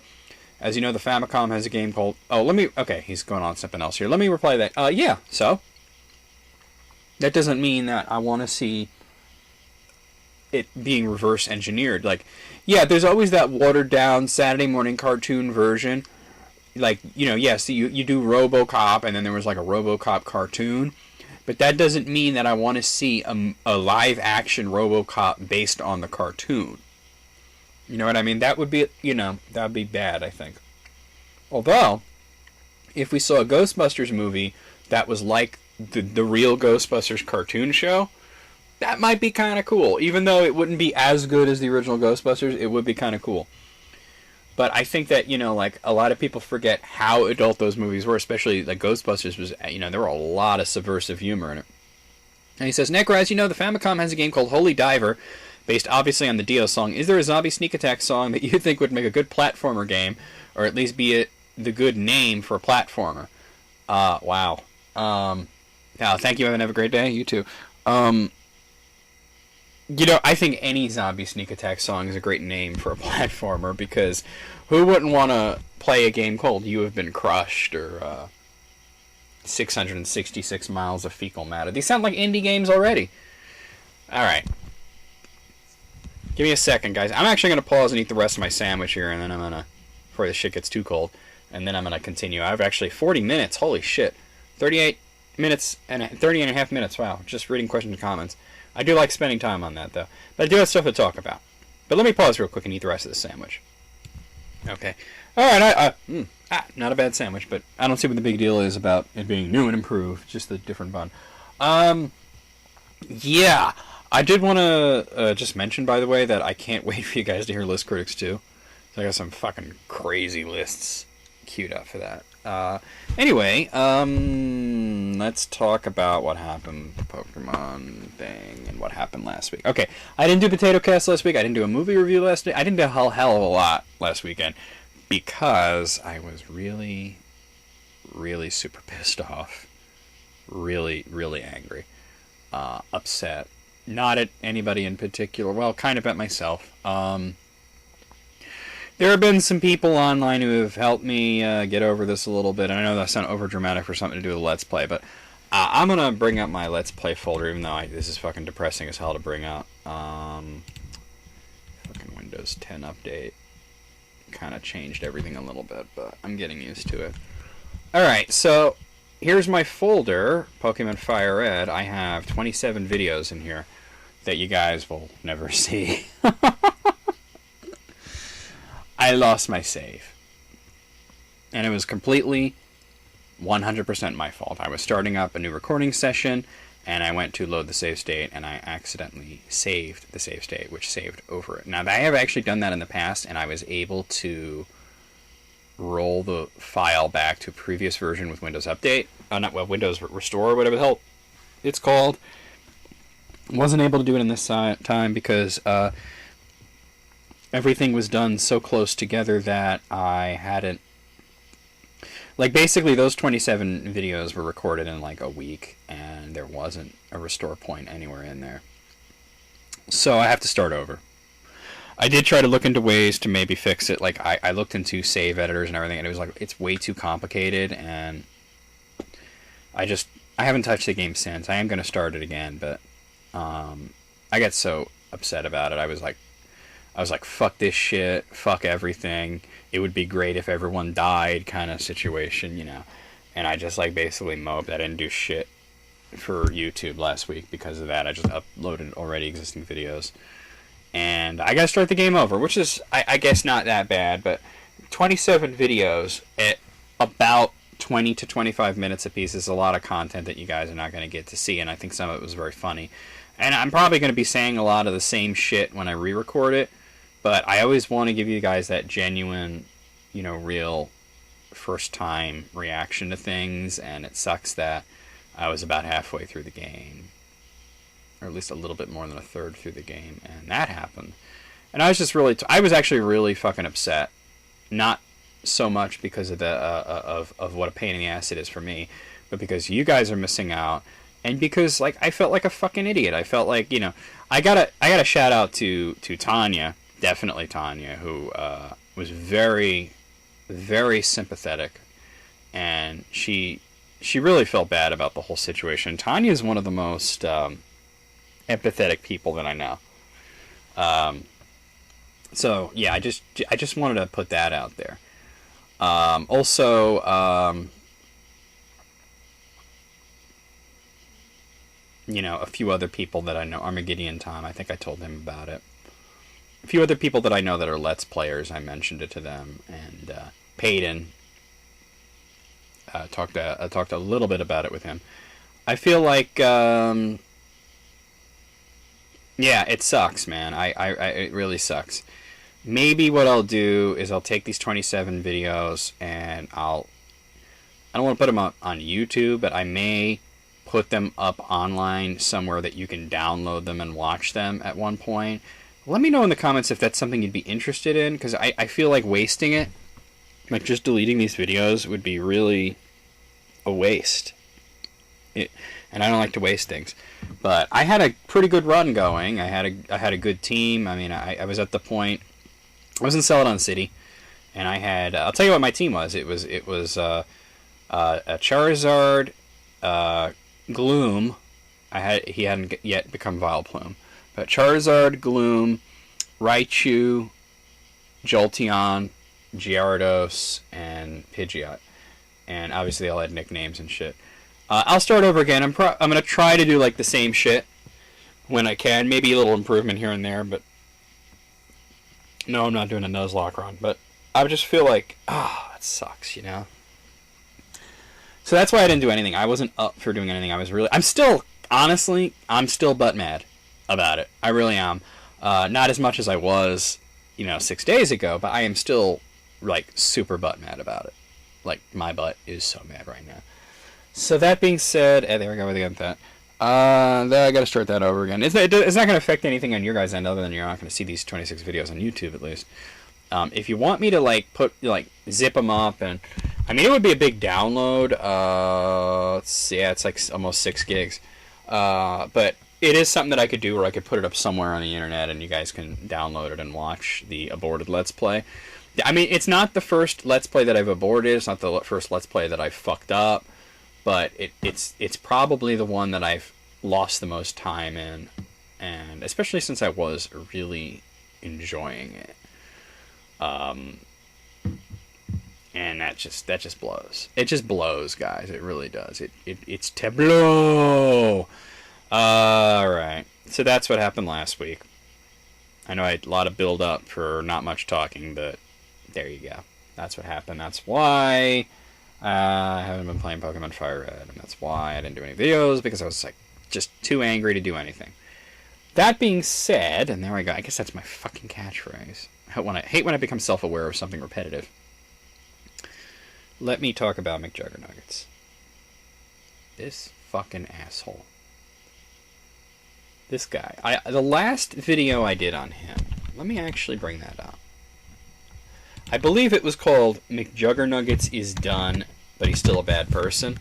as you know, the Famicom has a game called... Okay, he's going on something else here. Let me reply to that. Yeah, so? That doesn't mean that I want to see it being reverse engineered. Like, yeah, there's always that watered down Saturday morning cartoon version. Like, you know, yes, you do RoboCop, and then there was like a RoboCop cartoon, but that doesn't mean that I want to see a live action RoboCop based on the cartoon. You know what I mean? That would be, you know, that would be bad, I think. Although, if we saw a Ghostbusters movie that was like the real Ghostbusters cartoon show, that might be kind of cool. Even though it wouldn't be as good as the original Ghostbusters, it would be kind of cool. But I think that, you know, like, a lot of people forget how adult those movies were, especially like Ghostbusters was, you know, there were a lot of subversive humor in it. And he says, Necro, as you know, the Famicom has a game called Holy Diver, based obviously on the Dio song. Is there a zombie sneak attack song that you think would make a good platformer game, or at least be the good name for a platformer? Wow. Thank you, and have a great day. You too. You know, I think any zombie sneak attack song is a great name for a platformer, because who wouldn't want to play a game called You Have Been Crushed, or 666 Miles of Fecal Matter? These sound like indie games already. Alright. Give me a second, guys. I'm actually going to pause and eat the rest of my sandwich here, and then I'm going to, before the shit gets too cold, and then I'm going to continue. I have actually 40 minutes. Holy shit. 38 minutes and 30 and a half minutes. Wow. Just reading questions and comments. I do like spending time on that, though. But I do have stuff to talk about. But let me pause real quick and eat the rest of the sandwich. Okay. Alright, not a bad sandwich, but I don't see what the big deal is about it being new and improved. Just a different bun. Yeah. I did want to just mention, by the way, that I can't wait for you guys to hear List Critics 2. So I got some fucking crazy lists queued up for that. Anyway, let's talk about what happened, the Pokemon thing, and what happened last week. Okay, I didn't do Potato Cast last week. I didn't do a movie review last week. I didn't do a hell of a lot last weekend because I was really, really super pissed off. Really, really angry. Upset. Not at anybody in particular. Well, kind of at myself. There have been some people online who have helped me get over this a little bit. And I know that sounds over dramatic for something to do with Let's Play, but I'm going to bring up my Let's Play folder, even though this is fucking depressing as hell to bring up. Fucking Windows 10 update kind of changed everything a little bit, but I'm getting used to it. Alright, so here's my folder, Pokemon Fire Red. I have 27 videos in here. that you guys will never see. I lost my save. And it was completely 100% my fault. I was starting up a new recording session, and I went to load the save state, and I accidentally saved the save state, which saved over it. Now, I have actually done that in the past, and I was able to roll the file back to a previous version with Windows Update. Windows Restore, whatever the hell it's called. Wasn't able to do it in this time because everything was done so close together that I hadn't... Like, basically, those 27 videos were recorded in, like, a week, and there wasn't a restore point anywhere in there. So I have to start over. I did try to look into ways to maybe fix it. Like, I looked into save editors and everything, and it was like, it's way too complicated, and I haven't touched the game since. I am going to start it again, but I got so upset about it. I was like, fuck this shit, fuck everything. It would be great if everyone died kind of situation, you know. And I just, like, basically moped. I didn't do shit for YouTube last week because of that. I just uploaded already existing videos. And I gotta start the game over, which is, I guess, not that bad, but 27 videos at about 20 to 25 minutes apiece is a lot of content that you guys are not going to get to see, and I think some of it was very funny. And I'm probably going to be saying a lot of the same shit when I re-record it, but I always want to give you guys that genuine, you know, real first-time reaction to things, and it sucks that I was about halfway through the game, or at least a little bit more than a third through the game, and that happened. And I was just really... I was actually really fucking upset. Not so much because of the of what a pain in the ass it is for me, but because you guys are missing out, and because, like, I felt like a fucking idiot. I felt like, you know... I gotta shout out to Tanya, definitely Tanya, who was very, very sympathetic, and she really felt bad about the whole situation. Tanya is one of the most empathetic people that I know. So yeah, I just wanted to put that out there. Also, you know, a few other people that I know, Armageddon Tom, I think I told him about it. A few other people that I know that are Let's Players, I mentioned it to them, and Payton, talked a little bit about it with him. I feel like, yeah, it sucks, man. It really sucks. Maybe what I'll do is I'll take these 27 videos and I don't want to put them up on YouTube, but I may put them up online somewhere that you can download them and watch them at one point. Let me know in the comments if that's something you'd be interested in, because I feel like wasting it, like just deleting these videos would be really a waste. And I don't like to waste things. But I had a pretty good run going. I had a good team. I mean, I was at the point... I was in Celadon City, and I had... I'll tell you what my team was. It was a Charizard, Gloom. He hadn't yet become Vileplume. But Charizard, Gloom, Raichu, Jolteon, Gyarados, and Pidgeot. And obviously they all had nicknames and shit. I'll start over again. I'm going to try to do like the same shit when I can. Maybe a little improvement here and there, but... No, I'm not doing a Nuzlocke run, but I just feel like, that sucks, you know? So that's why I didn't do anything. I wasn't up for doing anything. Honestly, I'm still butt mad about it. I really am. Not as much as I was, 6 days ago, but I am still, like, super butt mad about it. Like, my butt is so mad right now. So that being said, there we go with that. I gotta start that over again. It's not gonna affect anything on your guys' end other than you're not gonna see these 26 videos on YouTube at least. If you want me to zip them up, and I mean it would be a big download. Let's see, yeah, it's like almost 6 gigs. But it is something that I could do where I could put it up somewhere on the internet and you guys can download it and watch the aborted Let's Play. I mean, it's not the first Let's Play that I've aborted. It's not the first Let's Play that I've fucked up. But it's probably the one that I've lost the most time in, and especially since I was really enjoying it. And that just blows. It just blows, guys. It really does. It's tableau. All right. So that's what happened last week. I know I had a lot of build up for not much talking, but there you go. That's what happened. That's why I haven't been playing Pokemon Fire Red, and that's why I didn't do any videos, because I was like just too angry to do anything. That being said, and there I go. I guess that's my fucking catchphrase. I hate when I become self-aware of something repetitive. Let me talk about McJuggernuggets. This fucking asshole. This guy. The last video I did on him, let me actually bring that up. I believe it was called McJuggernuggets is Done, but he's still a bad person.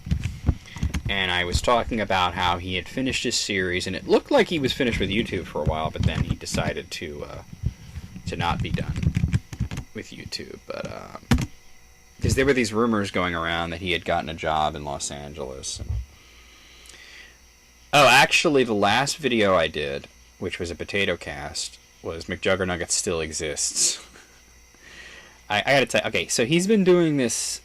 And I was talking about how he had finished his series, and it looked like he was finished with YouTube for a while, but then he decided to not be done with YouTube. But because there were these rumors going around that he had gotten a job in Los Angeles. Oh, actually, the last video I did, which was a potato cast, was McJuggernuggets Still Exists. I gotta tell you, okay, so he's been doing this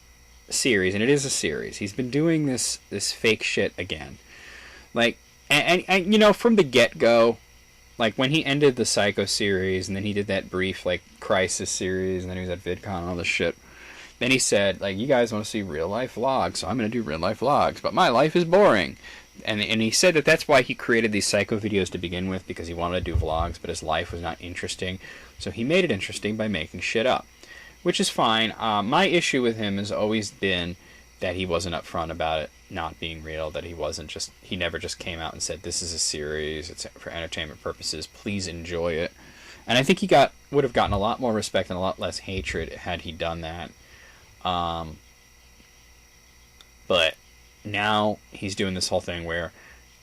series, and it is a series. He's been doing this fake shit again. Like, and you know, from the get-go, like, when he ended the Psycho series, and then he did that brief, like, Crisis series, and then he was at VidCon and all this shit, then he said, like, you guys want to see real-life vlogs, so I'm going to do real-life vlogs, but my life is boring. And he said that that's why he created these Psycho videos to begin with, because he wanted to do vlogs, but his life was not interesting. So he made it interesting by making shit up, which is fine. My issue with him has always been that he wasn't upfront about it not being real, that he never just came out and said, this is a series, it's for entertainment purposes, please enjoy it. And I think he would have gotten a lot more respect and a lot less hatred had he done that. But now he's doing this whole thing where,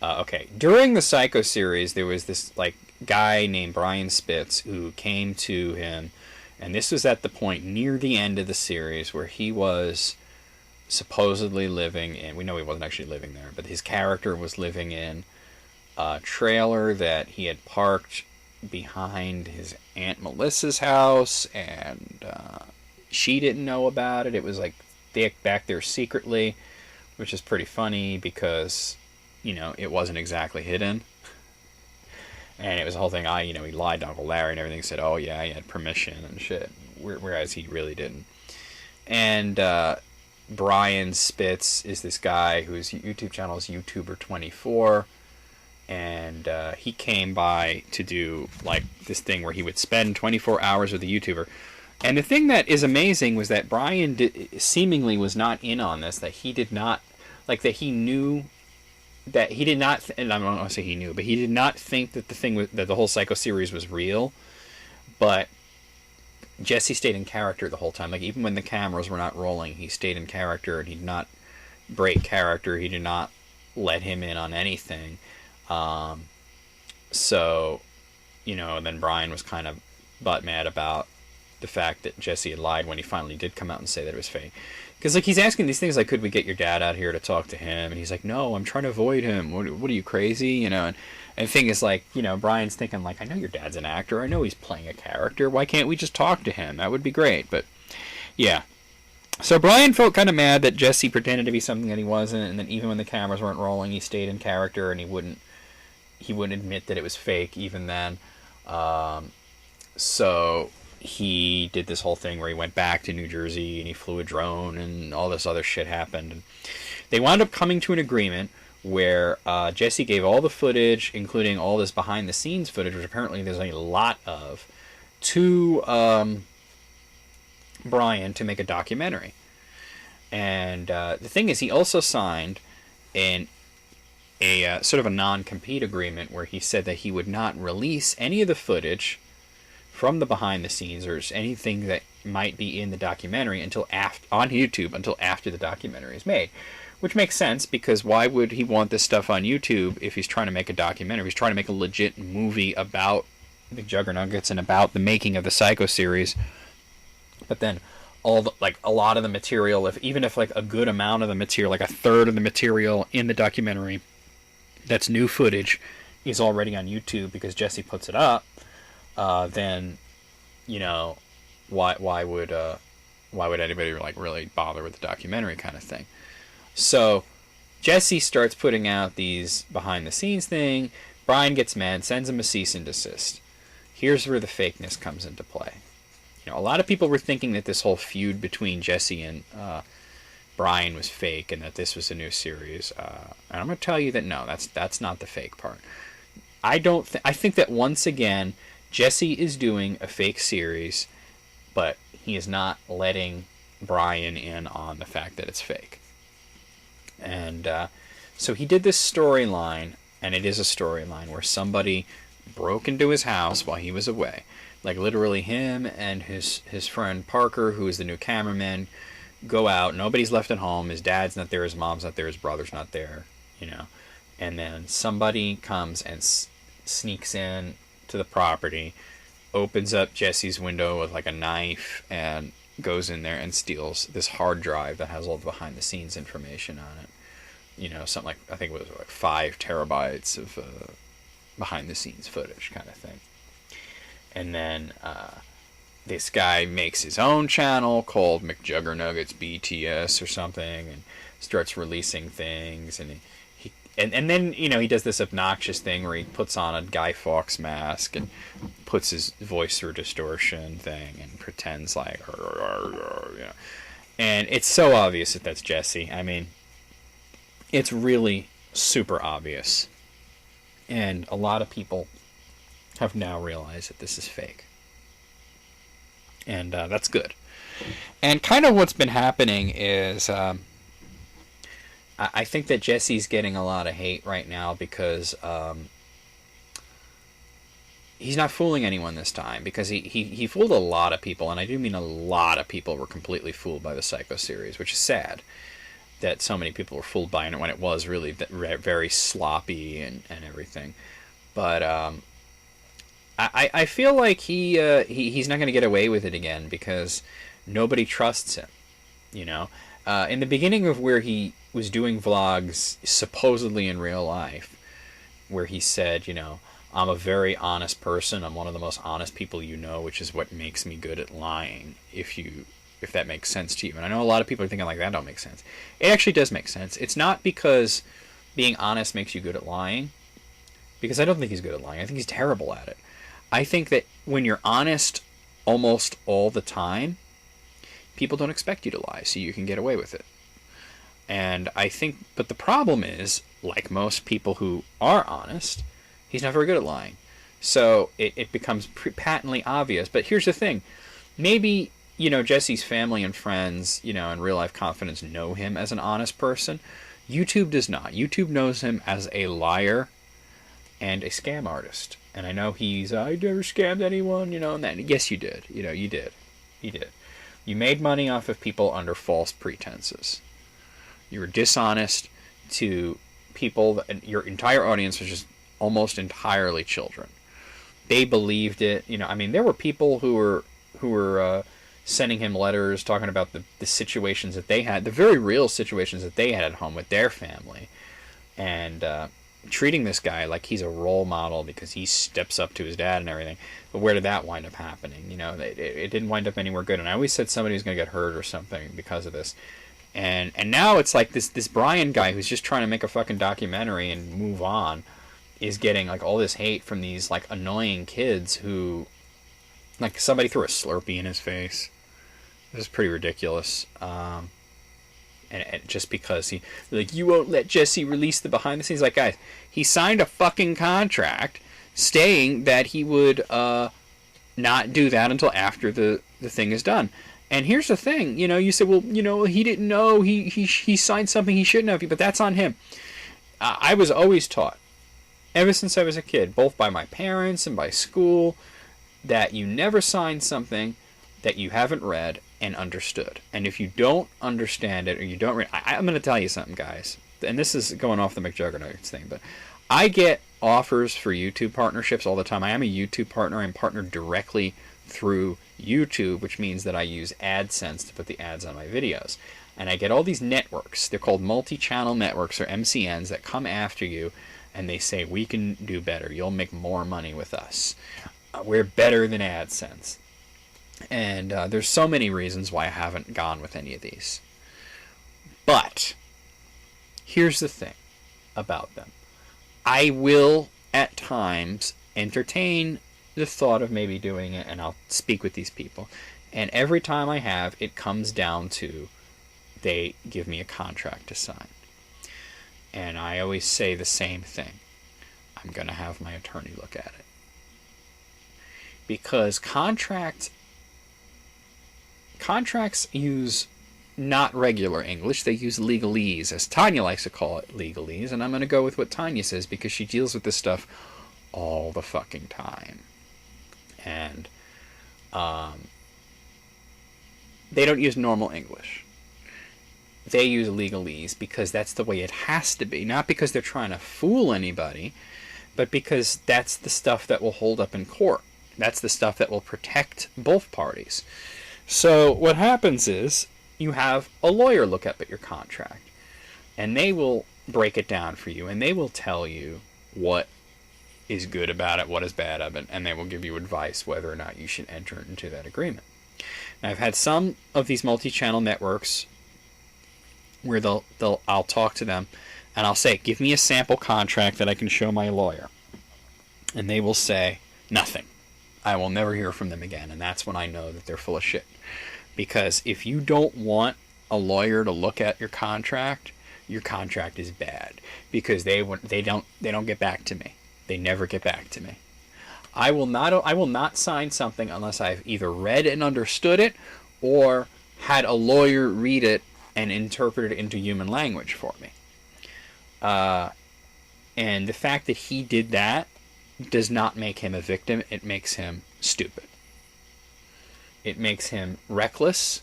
okay, during the Psycho series, there was this like guy named Brian Spitz who came to him, and this was at the point near the end of the series where he was supposedly living in, we know he wasn't actually living there, but his character was living in a trailer that he had parked behind his Aunt Melissa's house, and she didn't know about it. It was like back there secretly, which is pretty funny because, you know, it wasn't exactly hidden. And it was a whole thing, he lied to Uncle Larry and everything, said, oh yeah, he had permission and shit, whereas he really didn't. And Brian Spitz is this guy whose YouTube channel is YouTuber24, and he came by to do, like, this thing where he would spend 24 hours with a YouTuber. And the thing that is amazing was that Brian seemingly was not in on this, that he did not, like, that he knew, that he did not, and I don't want to say he knew, but he did not think that that the whole Psycho series was real, but Jesse stayed in character the whole time. Like, even when the cameras were not rolling, he stayed in character, and he did not break character, he did not let him in on anything. So, you know, and then Brian was kind of butt mad about the fact that Jesse had lied when he finally did come out and say that it was fake. Because, like, he's asking these things like, could we get your dad out here to talk to him? And he's like, no, I'm trying to avoid him. What are you, crazy? You know, and the thing is, like, you know, Brian's thinking, like, I know your dad's an actor. I know he's playing a character. Why can't we just talk to him? That would be great. But, yeah. So Brian felt kind of mad that Jesse pretended to be something that he wasn't, and then even when the cameras weren't rolling, he stayed in character, and he wouldn't admit that it was fake even then. So he did this whole thing where he went back to New Jersey and he flew a drone and all this other shit happened. And they wound up coming to an agreement where Jesse gave all the footage, including all this behind-the-scenes footage, which apparently there's a lot of, to Brian to make a documentary. And the thing is, he also signed a sort of a non-compete agreement where he said that he would not release any of the footage from the behind the scenes or anything that might be in the documentary on YouTube until after the documentary is made. Which makes sense, because why would he want this stuff on YouTube if he's trying to make a documentary? He's trying to make a legit movie about the McJuggernuggets and about the making of the Psycho series. But then a lot of the material, even if like a good amount of the material, like a third of the material in the documentary that's new footage, is already on YouTube because Jesse puts it up, then, you know, why would anybody like really bother with the documentary kind of thing? So Jesse starts putting out these behind the scenes thing. Brian gets mad, sends him a cease and desist. Here's where the fakeness comes into play. You know, a lot of people were thinking that this whole feud between Jesse and Brian was fake, and that this was a new series. And I'm going to tell you that no, that's not the fake part. I think that once again, Jesse is doing a fake series, but he is not letting Brian in on the fact that it's fake. And so he did this storyline, and it is a storyline where somebody broke into his house while he was away. Like literally him and his friend Parker, who is the new cameraman, go out. Nobody's left at home. His dad's not there. His mom's not there. His brother's not there. You know. And then somebody comes and sneaks in to the property, opens up Jesse's window with like a knife, and goes in there and steals this hard drive that has all the behind the scenes information on it. You know, something like, I think it was like 5 terabytes of behind the scenes footage kind of thing. And then this guy makes his own channel called McJuggernuggets BTS or something, and starts releasing things. And then, you know, he does this obnoxious thing where he puts on a Guy Fawkes mask and puts his voice through a distortion thing and pretends like, you know. And it's so obvious that that's Jesse. I mean, it's really super obvious. And a lot of people have now realized that this is fake. And that's good. And kind of what's been happening is I think that Jesse's getting a lot of hate right now because he's not fooling anyone this time, because he fooled a lot of people, and I do mean a lot of people were completely fooled by the Psycho series, which is sad that so many people were fooled by it when it was really very sloppy and everything. But I feel like he's not going to get away with it again because nobody trusts him, you know. In the beginning of where he was doing vlogs, supposedly in real life, where he said, you know, I'm a very honest person. I'm one of the most honest people you know, which is what makes me good at lying, if that makes sense to you. And I know a lot of people are thinking like, that don't make sense. It actually does make sense. It's not because being honest makes you good at lying, because I don't think he's good at lying. I think he's terrible at it. I think that when you're honest almost all the time, people don't expect you to lie, so you can get away with it. And I think, but the problem is, like most people who are honest, he's not very good at lying. So it becomes patently obvious. But here's the thing. Maybe, you know, Jesse's family and friends, you know, in real life confidence know him as an honest person. YouTube does not. YouTube knows him as a liar and a scam artist. And I know I never scammed anyone, you know, and that. Yes, you did. You know, you did. You did. You made money off of people under false pretenses. You were dishonest to people, and your entire audience was just almost entirely children. They believed it. You know, I mean, there were people who were sending him letters talking about the situations that they had, the very real situations that they had at home with their family, and treating this guy like he's a role model because he steps up to his dad and everything. But where did that wind up happening? You know, it didn't wind up anywhere good. And I always said somebody was going to get hurt or something because of this. And now it's like this Brian guy who's just trying to make a fucking documentary and move on is getting like all this hate from these like annoying kids who, like, somebody threw a Slurpee in his face. This is pretty ridiculous. And just because you won't let Jesse release the behind the scenes. Like, guys, he signed a fucking contract stating that he would not do that until after the thing is done. And here's the thing, you know, you said, well, you know, he didn't know, he signed something he shouldn't have, but that's on him. I was always taught, ever since I was a kid, both by my parents and by school, that you never sign something that you haven't read and understood. And if you don't understand it, or you don't read, I'm going to tell you something, guys, and this is going off the McJuggernuggets thing, but I get offers for YouTube partnerships all the time. I am a YouTube partner. I'm partnered directly through YouTube, which means that I use AdSense to put the ads on my videos. And I get all these networks. They're called multi-channel networks, or MCNs, that come after you and they say, we can do better. You'll make more money with us. We're better than AdSense. And there's so many reasons why I haven't gone with any of these. But here's the thing about them. I will at times entertain the thought of maybe doing it, and I'll speak with these people. And every time I have, it comes down to they give me a contract to sign. And I always say the same thing. I'm going to have my attorney look at it. Because contracts use not regular English, they use legalese, as Tanya likes to call it, legalese, and I'm going to go with what Tanya says because she deals with this stuff all the fucking time. And they don't use normal English. They use legalese because that's the way it has to be, not because they're trying to fool anybody, but because that's the stuff that will hold up in court. That's the stuff that will protect both parties. So what happens is you have a lawyer look up at your contract, and they will break it down for you, and they will tell you what is good about it, what is bad of it, and they will give you advice whether or not you should enter into that agreement. Now, I've had some of these multi-channel networks where I'll talk to them, and I'll say, give me a sample contract that I can show my lawyer. And they will say, nothing. I will never hear from them again, and that's when I know that they're full of shit. Because if you don't want a lawyer to look at your contract is bad. Because they don't get back to me. They never get back to me. I will not sign something unless I've either read and understood it or had a lawyer read it and interpret it into human language for me. And the fact that he did that does not make him a victim. It makes him stupid. It makes him reckless.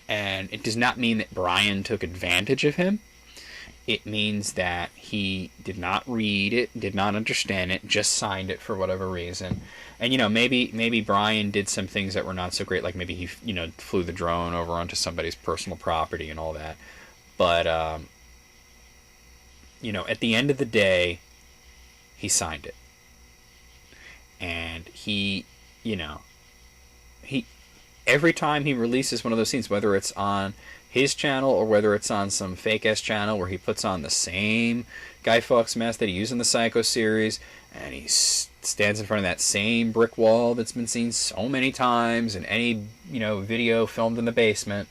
And it does not mean that Brian took advantage of him. It means that he did not read it, did not understand it, just signed it for whatever reason. And, maybe Brian did some things that were not so great, like maybe he, flew the drone over onto somebody's personal property and all that. But, at the end of the day, he signed it. And he every time he releases one of those scenes, whether it's on his channel or whether it's on some fake-ass channel where he puts on the same Guy Fawkes mask that he used in the Psycho series, and he stands in front of that same brick wall that's been seen so many times in any, video filmed in the basement,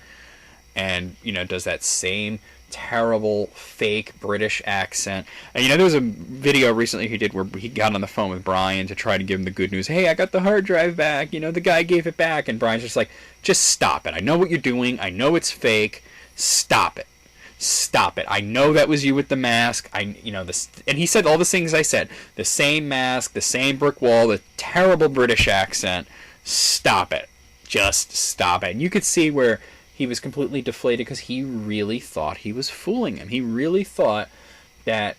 and, does that same terrible fake British accent. And there was a video recently he did where he got on the phone with Brian to try to give him the good news. Hey, I got the hard drive back. The guy gave it back. And Brian's just like, just stop it. I know what you're doing. I know it's fake. Stop it. Stop it. I know that was you with the mask. And he said all the things I said. The same mask, the same brick wall, the terrible British accent. Stop it. Just stop it. And you could see where he was completely deflated because he really thought he was fooling him. He really thought that,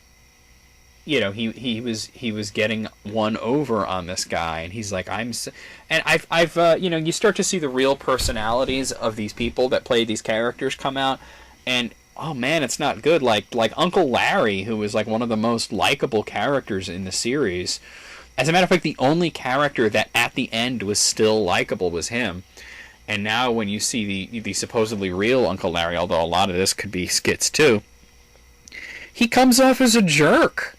he was getting one over on this guy, and he's like, and I've you start to see the real personalities of these people that play these characters come out, and oh man, it's not good. Like Uncle Larry, who was like one of the most likable characters in the series. As a matter of fact, the only character that at the end was still likable was him. And now when you see the supposedly real Uncle Larry, although a lot of this could be skits too, he comes off as a jerk.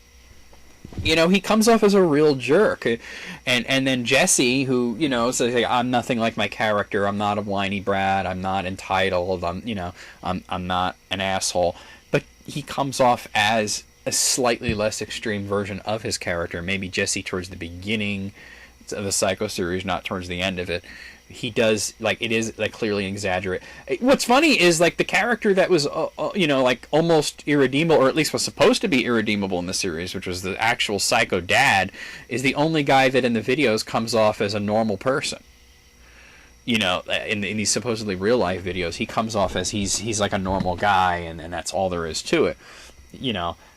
He comes off as a real jerk. And then Jesse, who, says, hey, I'm nothing like my character. I'm not a whiny brat. I'm not entitled. I'm not an asshole. But he comes off as a slightly less extreme version of his character. Maybe Jesse towards the beginning of the Psycho series, not towards the end of it. He does, it is, clearly exaggerate. What's funny is, the character that was, almost irredeemable, or at least was supposed to be irredeemable in the series, which was the actual Psycho dad, is the only guy that in the videos comes off as a normal person. In these supposedly real-life videos, he comes off as he's like a normal guy, and that's all there is to it.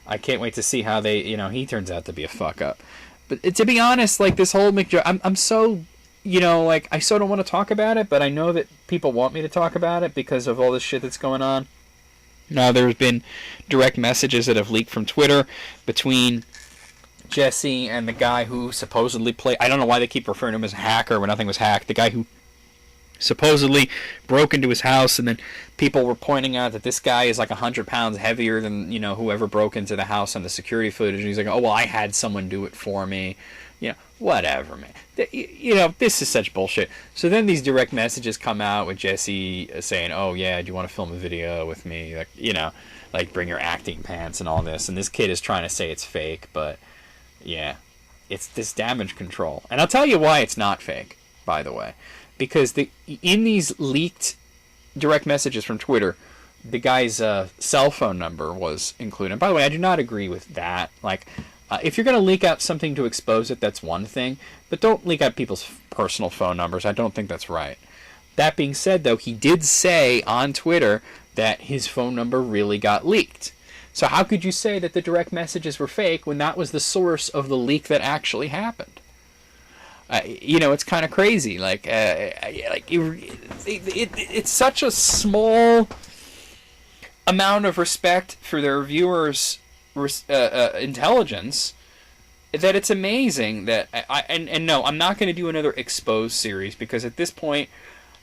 I can't wait to see how they, he turns out to be a fuck-up. But to be honest, this whole McJuggernuggets, I'm so... I so don't want to talk about it, but I know that people want me to talk about it because of all this shit that's going on. Now, there's been direct messages that have leaked from Twitter between Jesse and the guy who supposedly played... I don't know why they keep referring to him as a hacker when nothing was hacked. The guy who supposedly broke into his house, and then people were pointing out that this guy is like 100 pounds heavier than, you know, whoever broke into the house on the security footage. And he's like, oh, well, I had someone do it for me. You know, whatever, man. You know, this is such bullshit. So then these direct messages come out with Jesse saying, oh, yeah, do you want to film a video with me? Like, you know, like bring your acting pants and all this. And this kid is trying to say it's fake, but yeah, it's this damage control. And I'll tell you why it's not fake, by the way. Because in these leaked direct messages from Twitter, the guy's cell phone number was included. And by the way, I do not agree with that. Like, if you're going to leak out something to expose it, that's one thing. But don't leak out people's personal phone numbers. I don't think that's right. That being said, though, he did say on Twitter that his phone number really got leaked. So how could you say that the direct messages were fake when that was the source of the leak that actually happened? You know, it's kind of crazy. Like, it's such a small amount of respect for their viewers' intelligence that it's amazing that and no, I'm not going to do another Exposed series, because at this point,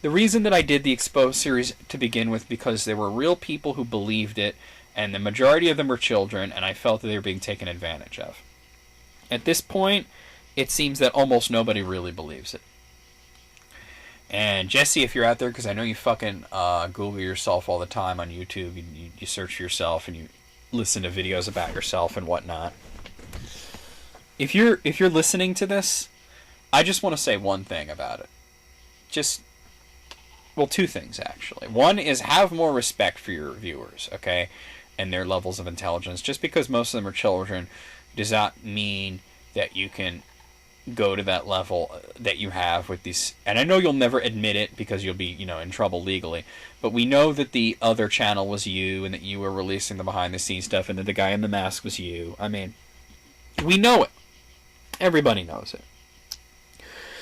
the reason that I did the Exposed series to begin with, because there were real people who believed it, and the majority of them were children, and I felt that they were being taken advantage of. At this point, it seems that almost nobody really believes it. And Jesse, if you're out there, because I know you fucking Google yourself all the time on YouTube, you search for yourself and you listen to videos about yourself and whatnot. If you're listening to this, I just want to say one thing about it. Well, two things, actually. One is have more respect for your viewers, okay, and their levels of intelligence. Just because most of them are children does not mean that you can go to that level that you have with these. And I know you'll never admit it because you'll be, you know, in trouble legally. But we know that the other channel was you, and that you were releasing the behind-the-scenes stuff, and that the guy in the mask was you. I mean, we know it. Everybody knows it.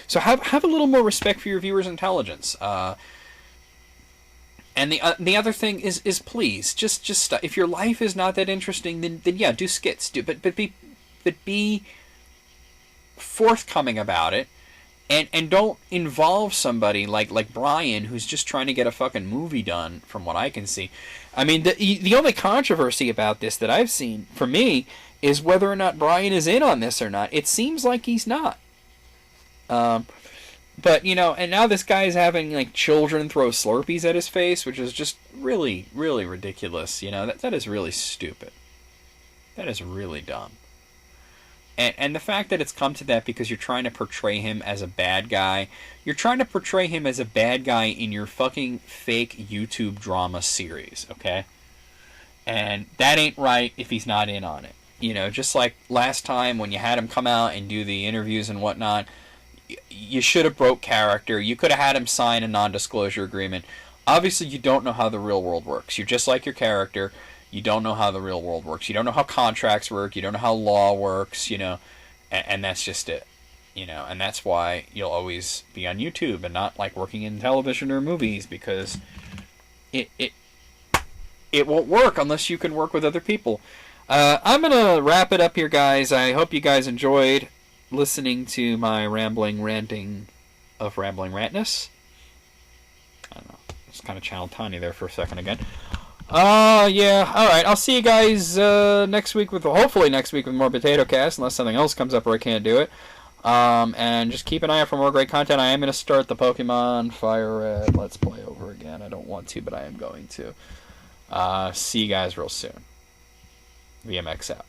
So have a little more respect for your viewers' intelligence. And the other thing is please just if your life is not that interesting, then yeah, do skits, but be forthcoming about it, and don't involve somebody like Brian, who's just trying to get a fucking movie done, from what I can see. I mean, the only controversy about this that I've seen, for me, is whether or not Brian is in on this or not. It seems like he's not. But, you know, and now this guy's having, like, children throw Slurpees at his face, which is just really, really ridiculous. You know, that is really stupid. That is really dumb. And the fact that it's come to that because you're trying to portray him as a bad guy. You're trying to portray him as a bad guy in your fucking fake YouTube drama series, okay? And that ain't right if he's not in on it. You know, just like last time when you had him come out and do the interviews and whatnot, you should have broke character. You could have had him sign a non-disclosure agreement. Obviously, you don't know how the real world works. You're just like your character. You don't know how the real world works. You don't know how contracts work. You don't know how law works, you know. And that's just it. You know, and that's why you'll always be on YouTube and not, like, working in television or movies, because it won't work unless you can work with other people. I'm going to wrap it up here, guys. I hope you guys enjoyed listening to my ranting of rambling rantness. I don't know. It's kind of Channel Tiny there for a second again. Yeah. Alright, I'll see you guys hopefully next week with more Potato Cast, unless something else comes up where I can't do it. And just keep an eye out for more great content. I am going to start the Pokemon Fire Red Let's Play over again. I don't want to, but I am going to. See you guys real soon. VMX out.